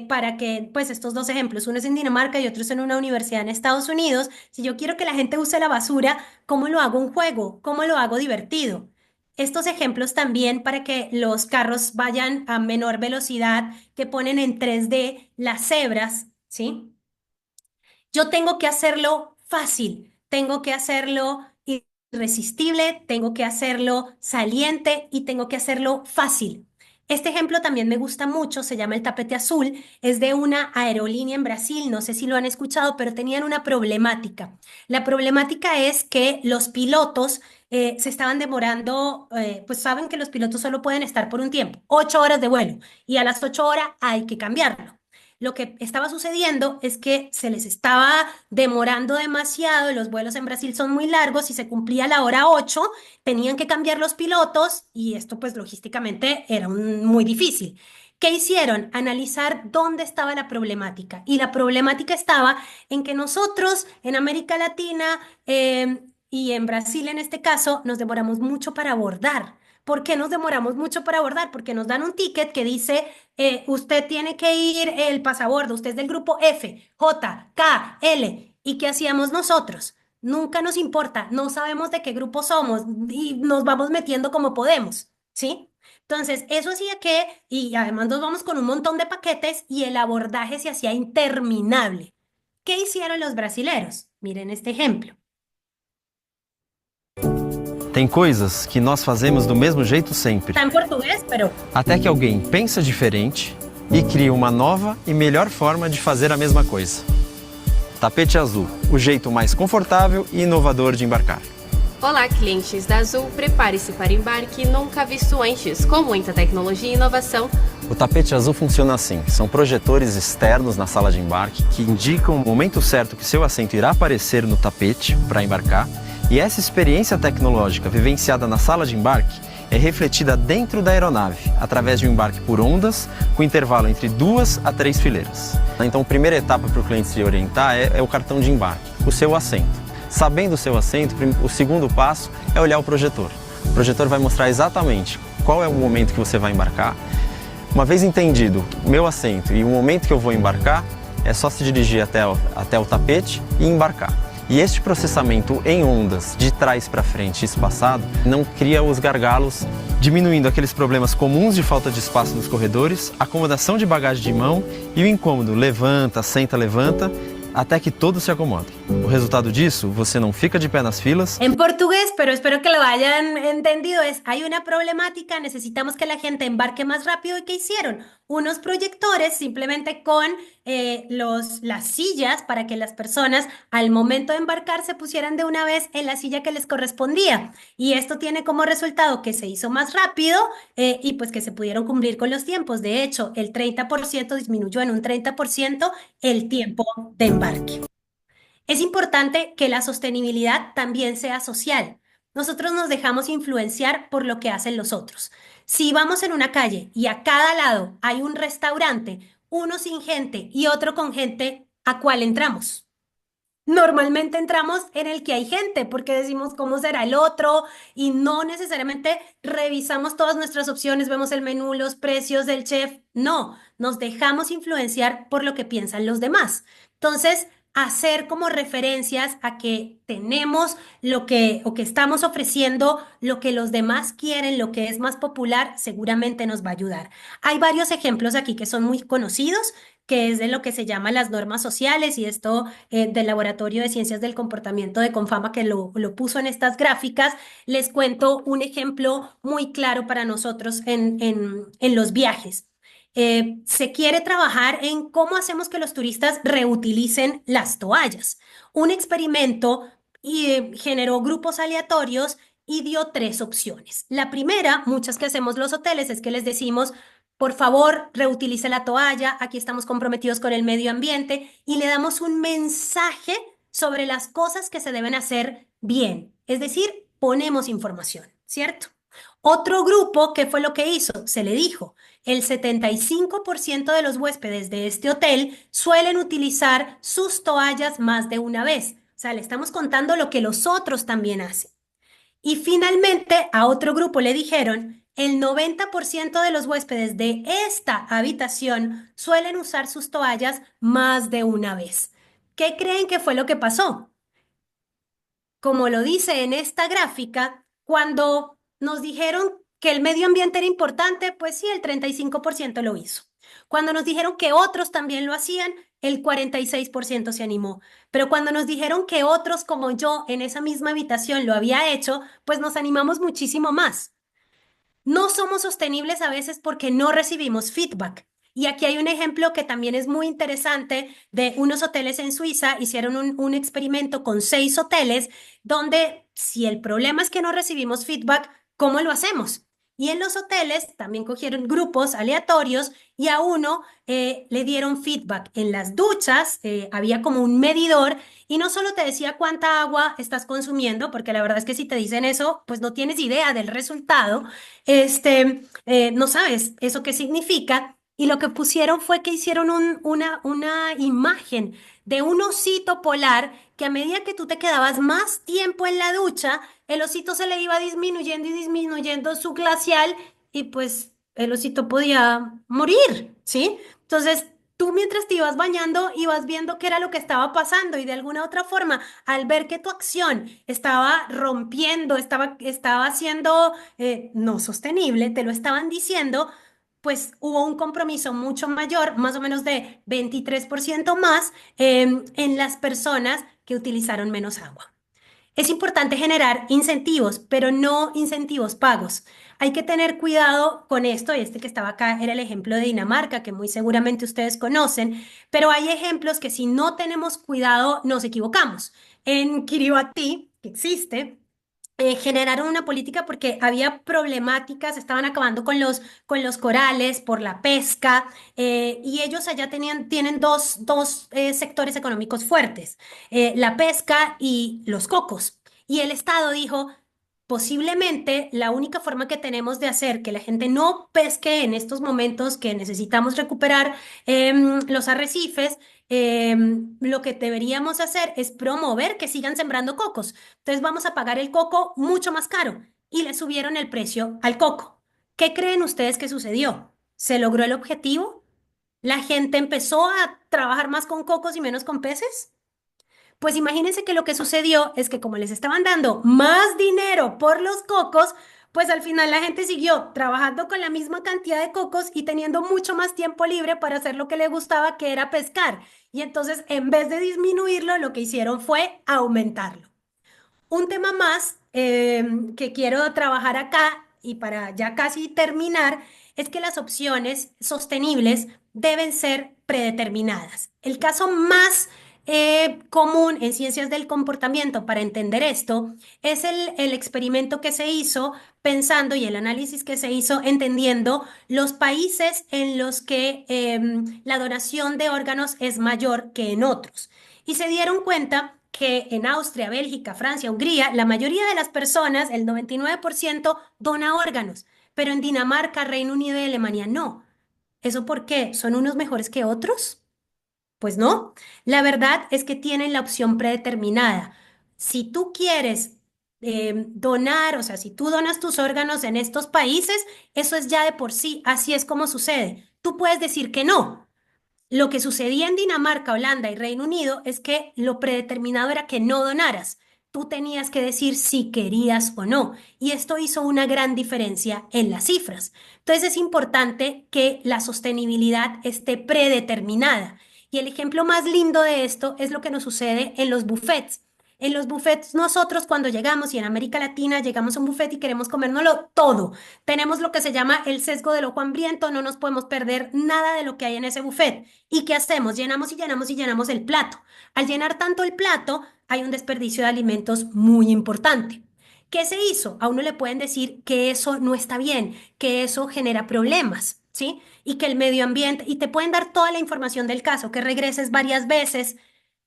para que, pues estos dos ejemplos, uno es en Dinamarca y otro es en una universidad en Estados Unidos. Si yo quiero que la gente use la basura, ¿cómo lo hago un juego? ¿Cómo lo hago divertido? Estos ejemplos también para que los carros vayan a menor velocidad, que ponen en 3D las cebras, ¿sí? Yo tengo que hacerlo fácil, tengo que hacerlo irresistible, tengo que hacerlo saliente y tengo que hacerlo fácil. Este ejemplo también me gusta mucho, se llama el tapete azul, es de una aerolínea en Brasil, no sé si lo han escuchado, pero tenían una problemática. La problemática es que los pilotos se estaban demorando, pues saben que los pilotos solo pueden estar por un tiempo, 8 horas de vuelo, y a las 8 horas hay que cambiarlo. Lo que estaba sucediendo es que se les estaba demorando demasiado, los vuelos en Brasil son muy largos y se cumplía la hora 8, tenían que cambiar los pilotos y esto pues logísticamente era muy difícil. ¿Qué hicieron? Analizar dónde estaba la problemática. Y la problemática estaba en que nosotros en América Latina y en Brasil en este caso nos demoramos mucho para abordar. ¿Por qué nos demoramos mucho para abordar? Porque nos dan un ticket que dice, usted tiene que ir el pasabordo, usted es del grupo F, J, K, L. ¿Y qué hacíamos nosotros? Nunca nos importa, no sabemos de qué grupo somos y nos vamos metiendo como podemos, ¿sí? Entonces, eso hacía que, y además nos vamos con un montón de paquetes y el abordaje se hacía interminable. ¿Qué hicieron los brasileros? Miren este ejemplo. Tem coisas que nós fazemos do mesmo jeito sempre. Está en portugués, pero Até que alguém pensa diferente e cria uma nova e melhor forma de fazer a mesma coisa. Tapete Azul, o jeito mais confortável e inovador de embarcar. Olá, clientes da Azul, prepare-se para embarque nunca visto antes, com muita tecnologia e inovação. O Tapete Azul funciona assim, são projetores externos na sala de embarque que indicam o momento certo que seu assento irá aparecer no tapete para embarcar, e essa experiência tecnológica vivenciada na sala de embarque é refletida dentro da aeronave, através de um embarque por ondas, com intervalo entre 2 a 3 fileiras. Então, a primeira etapa para o cliente se orientar é o cartão de embarque, o seu assento. Sabendo o seu assento, o segundo passo é olhar o projetor. O projetor vai mostrar exatamente qual é o momento que você vai embarcar. Uma vez entendido o meu assento e o momento que eu vou embarcar, é só se dirigir até o tapete e embarcar. E este processamento em ondas, de trás para frente e espaçado, não cria os gargalos, diminuindo aqueles problemas comuns de falta de espaço nos corredores, acomodação de bagagem de mão e o incômodo levanta, senta, levanta, até que todos se acomodem. O resultado disso, você não fica de pé nas filas. En portugués, pero espero que lo hayan entendido, es, hay una problemática, necesitamos que la gente embarque más rápido. ¿Y qué hicieron? Unos proyectores simplemente con las sillas para que las personas al momento de embarcar se pusieran de una vez en la silla que les correspondía. Y esto tiene como resultado que se hizo más rápido y pues que se pudieron cumplir con los tiempos. De hecho, el 30% disminuyó en un 30% el tiempo de embarque. Es importante que la sostenibilidad también sea social. Nosotros nos dejamos influenciar por lo que hacen los otros. Si vamos en una calle y a cada lado hay un restaurante, uno sin gente y otro con gente, ¿a cuál entramos? Normalmente entramos en el que hay gente porque decimos cómo será el otro y no necesariamente revisamos todas nuestras opciones, vemos el menú, los precios del chef. No, nos dejamos influenciar por lo que piensan los demás. Entonces, hacer como referencias a que tenemos lo que o que estamos ofreciendo, lo que los demás quieren, lo que es más popular, seguramente nos va a ayudar. Hay varios ejemplos aquí que son muy conocidos, que es de lo que se llama las normas sociales y esto del Laboratorio de Ciencias del Comportamiento de Confama que lo puso en estas gráficas. Les cuento un ejemplo muy claro para nosotros en los viajes. Se quiere trabajar en cómo hacemos que los turistas reutilicen las toallas. Un experimento generó grupos aleatorios y dio tres opciones. La primera, muchas que hacemos los hoteles, es que les decimos, por favor, reutilice la toalla, aquí estamos comprometidos con el medio ambiente y le damos un mensaje sobre las cosas que se deben hacer bien. Es decir, ponemos información, ¿cierto? Otro grupo, ¿qué fue lo que hizo? Se le dijo, el 75% de los huéspedes de este hotel suelen utilizar sus toallas más de una vez. O sea, le estamos contando lo que los otros también hacen. Y finalmente a otro grupo le dijeron, el 90% de los huéspedes de esta habitación suelen usar sus toallas más de una vez. ¿Qué creen que fue lo que pasó? Como lo dice en esta gráfica, cuando nos dijeron que el medio ambiente era importante, pues sí, el 35% lo hizo. Cuando nos dijeron que otros también lo hacían, el 46% se animó. Pero cuando nos dijeron que otros como yo en esa misma habitación lo había hecho, pues nos animamos muchísimo más. No somos sostenibles a veces porque no recibimos feedback. Y aquí hay un ejemplo que también es muy interesante de unos hoteles en Suiza. Hicieron un experimento con 6 hoteles donde si el problema es que no recibimos feedback, ¿cómo lo hacemos? Y en los hoteles también cogieron grupos aleatorios y a uno le dieron feedback. En las duchas había como un medidor y no solo te decía cuánta agua estás consumiendo, porque la verdad es que si te dicen eso, pues no tienes idea del resultado, no sabes eso qué significa. Y lo que pusieron fue que hicieron una imagen de un osito polar que a medida que tú te quedabas más tiempo en la ducha, el osito se le iba disminuyendo y disminuyendo su glacial y pues el osito podía morir, ¿sí? Entonces, tú mientras te ibas bañando ibas viendo qué era lo que estaba pasando y de alguna otra forma, al ver que tu acción estaba rompiendo, estaba siendo no sostenible, te lo estaban diciendo, pues hubo un compromiso mucho mayor, más o menos de 23% más en las personas que utilizaron menos agua. Es importante generar incentivos, pero no incentivos pagos. Hay que tener cuidado con esto. Este que estaba acá era el ejemplo de Dinamarca, que muy seguramente ustedes conocen, pero hay ejemplos que si no tenemos cuidado nos equivocamos. En Kiribati, que existe, generaron una política porque había problemáticas, estaban acabando con los corales por la pesca y ellos allá tienen dos sectores económicos fuertes, la pesca y los cocos. Y el Estado dijo, posiblemente la única forma que tenemos de hacer que la gente no pesque en estos momentos que necesitamos recuperar los arrecifes, lo que deberíamos hacer es promover que sigan sembrando cocos. Entonces vamos a pagar el coco mucho más caro y le subieron el precio al coco. ¿Qué creen ustedes que sucedió? ¿Se logró el objetivo? ¿La gente empezó a trabajar más con cocos y menos con peces? Pues imagínense que lo que sucedió es que como les estaban dando más dinero por los cocos, pues al final la gente siguió trabajando con la misma cantidad de cocos y teniendo mucho más tiempo libre para hacer lo que le gustaba, que era pescar. Y entonces, en vez de disminuirlo, lo que hicieron fue aumentarlo. Un tema más que quiero trabajar acá y para ya casi terminar es que las opciones sostenibles deben ser predeterminadas. El caso más común en ciencias del comportamiento para entender esto es el experimento que se hizo pensando y el análisis que se hizo entendiendo los países en los que la donación de órganos es mayor que en otros. Y se dieron cuenta que en Austria, Bélgica, Francia, Hungría, la mayoría de las personas, el 99%, dona órganos, pero en Dinamarca, Reino Unido y Alemania no. ¿Eso por qué? ¿Son unos mejores que otros? Pues no. La verdad es que tienen la opción predeterminada. Si tú quieres donar, o sea, si tú donas tus órganos en estos países, eso es ya de por sí, así es como sucede. Tú puedes decir que no. Lo que sucedía en Dinamarca, Holanda y Reino Unido es que lo predeterminado era que no donaras. Tú tenías que decir si querías o no. Y esto hizo una gran diferencia en las cifras. Entonces es importante que la sostenibilidad esté predeterminada. Y el ejemplo más lindo de esto es lo que nos sucede en los buffets. En los buffets nosotros cuando llegamos y en América Latina llegamos a un buffet y queremos comérnoslo todo. Tenemos lo que se llama el sesgo del ojo hambriento, no nos podemos perder nada de lo que hay en ese buffet. ¿Y qué hacemos? Llenamos y llenamos y llenamos el plato. Al llenar tanto el plato, hay un desperdicio de alimentos muy importante. ¿Qué se hizo? A uno le pueden decir que eso no está bien, que eso genera problemas, ¿sí? Y que el medio ambiente, y te pueden dar toda la información del caso, que regreses varias veces,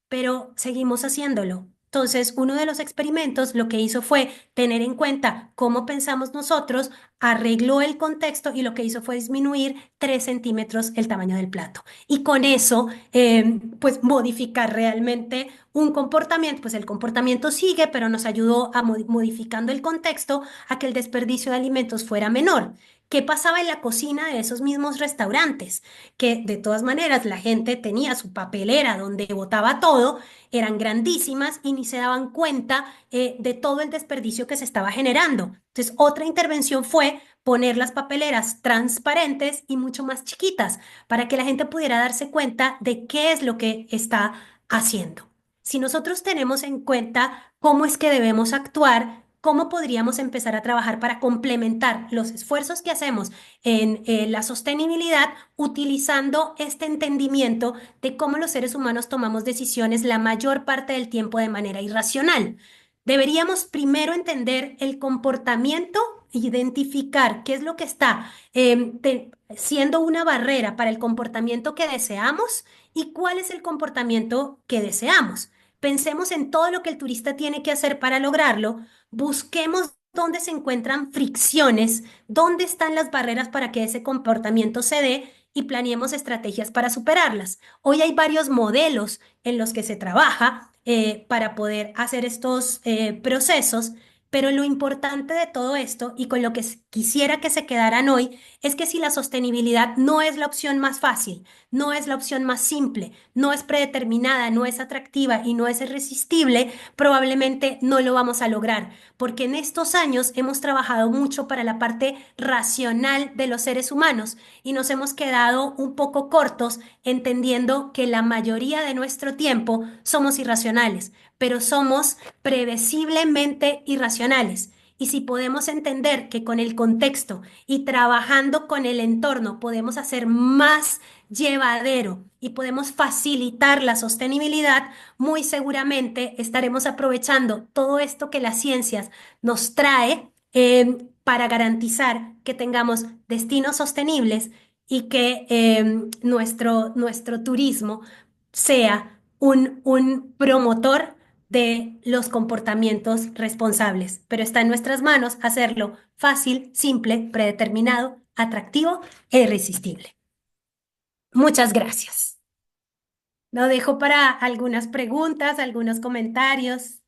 pero seguimos haciéndolo. Entonces, uno de los experimentos lo que hizo fue tener en cuenta cómo pensamos nosotros, arregló el contexto y lo que hizo fue disminuir 3 centímetros el tamaño del plato. Y con eso, pues modificar realmente un comportamiento, pues el comportamiento sigue, pero nos ayudó a modificando el contexto a que el desperdicio de alimentos fuera menor. ¿Qué pasaba en la cocina de esos mismos restaurantes? Que de todas maneras la gente tenía su papelera donde botaba todo, eran grandísimas y ni se daban cuenta de todo el desperdicio que se estaba generando. Entonces, otra intervención fue poner las papeleras transparentes y mucho más chiquitas para que la gente pudiera darse cuenta de qué es lo que está haciendo. Si nosotros tenemos en cuenta cómo es que debemos actuar, ¿cómo podríamos empezar a trabajar para complementar los esfuerzos que hacemos en la sostenibilidad utilizando este entendimiento de cómo los seres humanos tomamos decisiones la mayor parte del tiempo de manera irracional? Deberíamos primero entender el comportamiento, identificar qué es lo que está siendo una barrera para el comportamiento que deseamos y cuál es el comportamiento que deseamos. Pensemos en todo lo que el turista tiene que hacer para lograrlo, busquemos dónde se encuentran fricciones, dónde están las barreras para que ese comportamiento se dé y planeemos estrategias para superarlas. Hoy hay varios modelos en los que se trabaja para poder hacer estos procesos, pero lo importante de todo esto y con lo que quisiera que se quedaran hoy es que si la sostenibilidad no es la opción más fácil, no es la opción más simple, no es predeterminada, no es atractiva y no es irresistible, probablemente no lo vamos a lograr, porque en estos años hemos trabajado mucho para la parte racional de los seres humanos y nos hemos quedado un poco cortos entendiendo que la mayoría de nuestro tiempo somos irracionales, pero somos previsiblemente irracionales. Y si podemos entender que con el contexto y trabajando con el entorno podemos hacer más llevadero y podemos facilitar la sostenibilidad, muy seguramente estaremos aprovechando todo esto que las ciencias nos trae para garantizar que tengamos destinos sostenibles y que nuestro turismo sea un promotor de los comportamientos responsables, pero está en nuestras manos hacerlo fácil, simple, predeterminado, atractivo e irresistible. Muchas gracias. Lo dejo para algunas preguntas, algunos comentarios.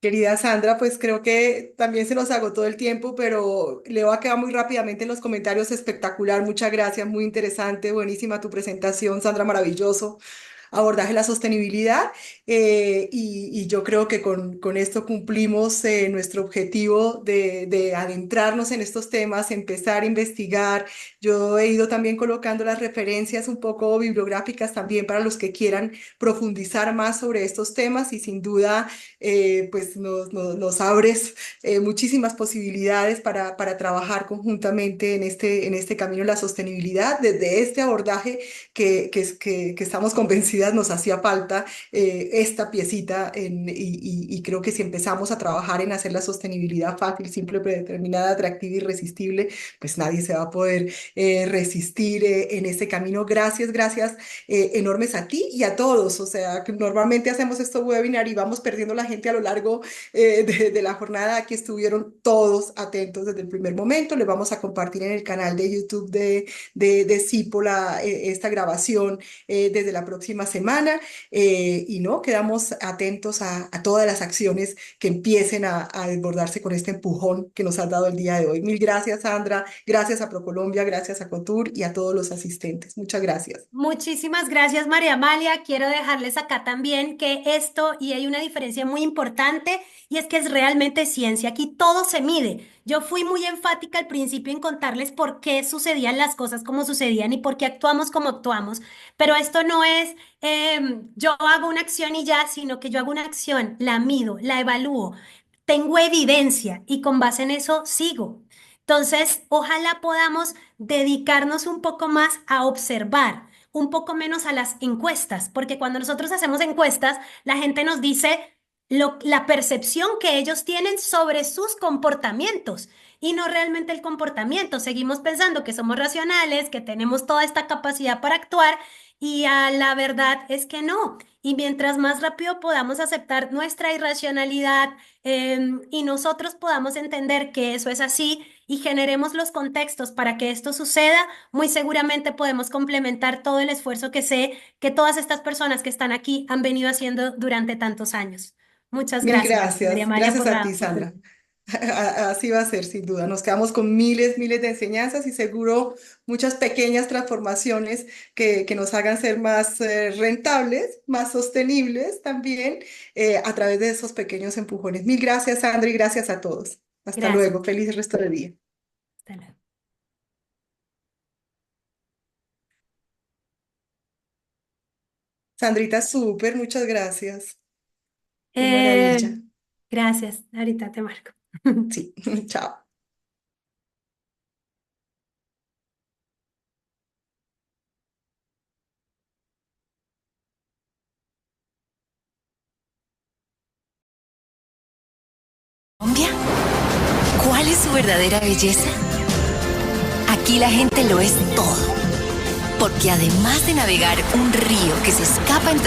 Querida Sandra, pues creo que también se nos agotó el tiempo, pero leo acá muy rápidamente en los comentarios, espectacular, muchas gracias, muy interesante, buenísima tu presentación, Sandra, maravilloso abordaje de la sostenibilidad y yo creo que con esto cumplimos nuestro objetivo de adentrarnos en estos temas, empezar a investigar. Yo he ido también colocando las referencias un poco bibliográficas también para los que quieran profundizar más sobre estos temas y sin duda pues nos abres muchísimas posibilidades para trabajar conjuntamente en este camino de la sostenibilidad desde este abordaje que estamos convencidas nos hacía falta esta piecita y creo que si empezamos a trabajar en hacer la sostenibilidad fácil, simple, predeterminada, atractiva y irresistible, pues nadie se va a poder resistir en este camino. Gracias, gracias enormes a ti y a todos. O sea, que normalmente hacemos estos webinar y vamos perdiendo la gente a lo largo de la jornada. Aquí estuvieron todos atentos desde el primer momento. Les vamos a compartir en el canal de YouTube de Cipola esta grabación desde la próxima semana y no, quedamos atentos a todas las acciones que empiecen a desbordarse con este empujón que nos has dado el día de hoy. Mil gracias, Sandra, gracias a ProColombia, gracias a Cotur y a todos los asistentes. Muchas gracias. Muchísimas gracias, María Amalia. Quiero dejarles acá también que esto, y hay una diferencia muy importante, y es que es realmente ciencia. Aquí todo se mide. Yo fui muy enfática al principio en contarles por qué sucedían las cosas como sucedían y por qué actuamos como actuamos, pero esto no es yo hago una acción y ya, sino que yo hago una acción, la mido, la evalúo, tengo evidencia y con base en eso sigo. Entonces, ojalá podamos dedicarnos un poco más a observar, un poco menos a las encuestas, porque cuando nosotros hacemos encuestas, la gente nos dice la percepción que ellos tienen sobre sus comportamientos y no realmente el comportamiento. Seguimos pensando que somos racionales, que tenemos toda esta capacidad para actuar y la verdad es que no. Y mientras más rápido podamos aceptar nuestra irracionalidad y nosotros podamos entender que eso es así y generemos los contextos para que esto suceda, muy seguramente podemos complementar todo el esfuerzo que sé que todas estas personas que están aquí han venido haciendo durante tantos años. Muchas Mil gracias, María gracias, Amalia, gracias por a la ti, Sandra. oportunidad. Así va a ser, sin duda. Nos quedamos con miles, miles de enseñanzas y seguro muchas pequeñas transformaciones que nos hagan ser más rentables, más sostenibles también a través de esos pequeños empujones. Mil gracias, Sandra, y gracias a todos. Hasta Gracias. luego. Feliz resto de día. Hasta luego. Sandrita, súper, muchas gracias. Qué Eh, maravilla. gracias. Ahorita te marco. Sí, chao. Colombia? ¿Cuál es su verdadera belleza? Aquí la gente lo es todo, porque además de navegar un río que se escapa entre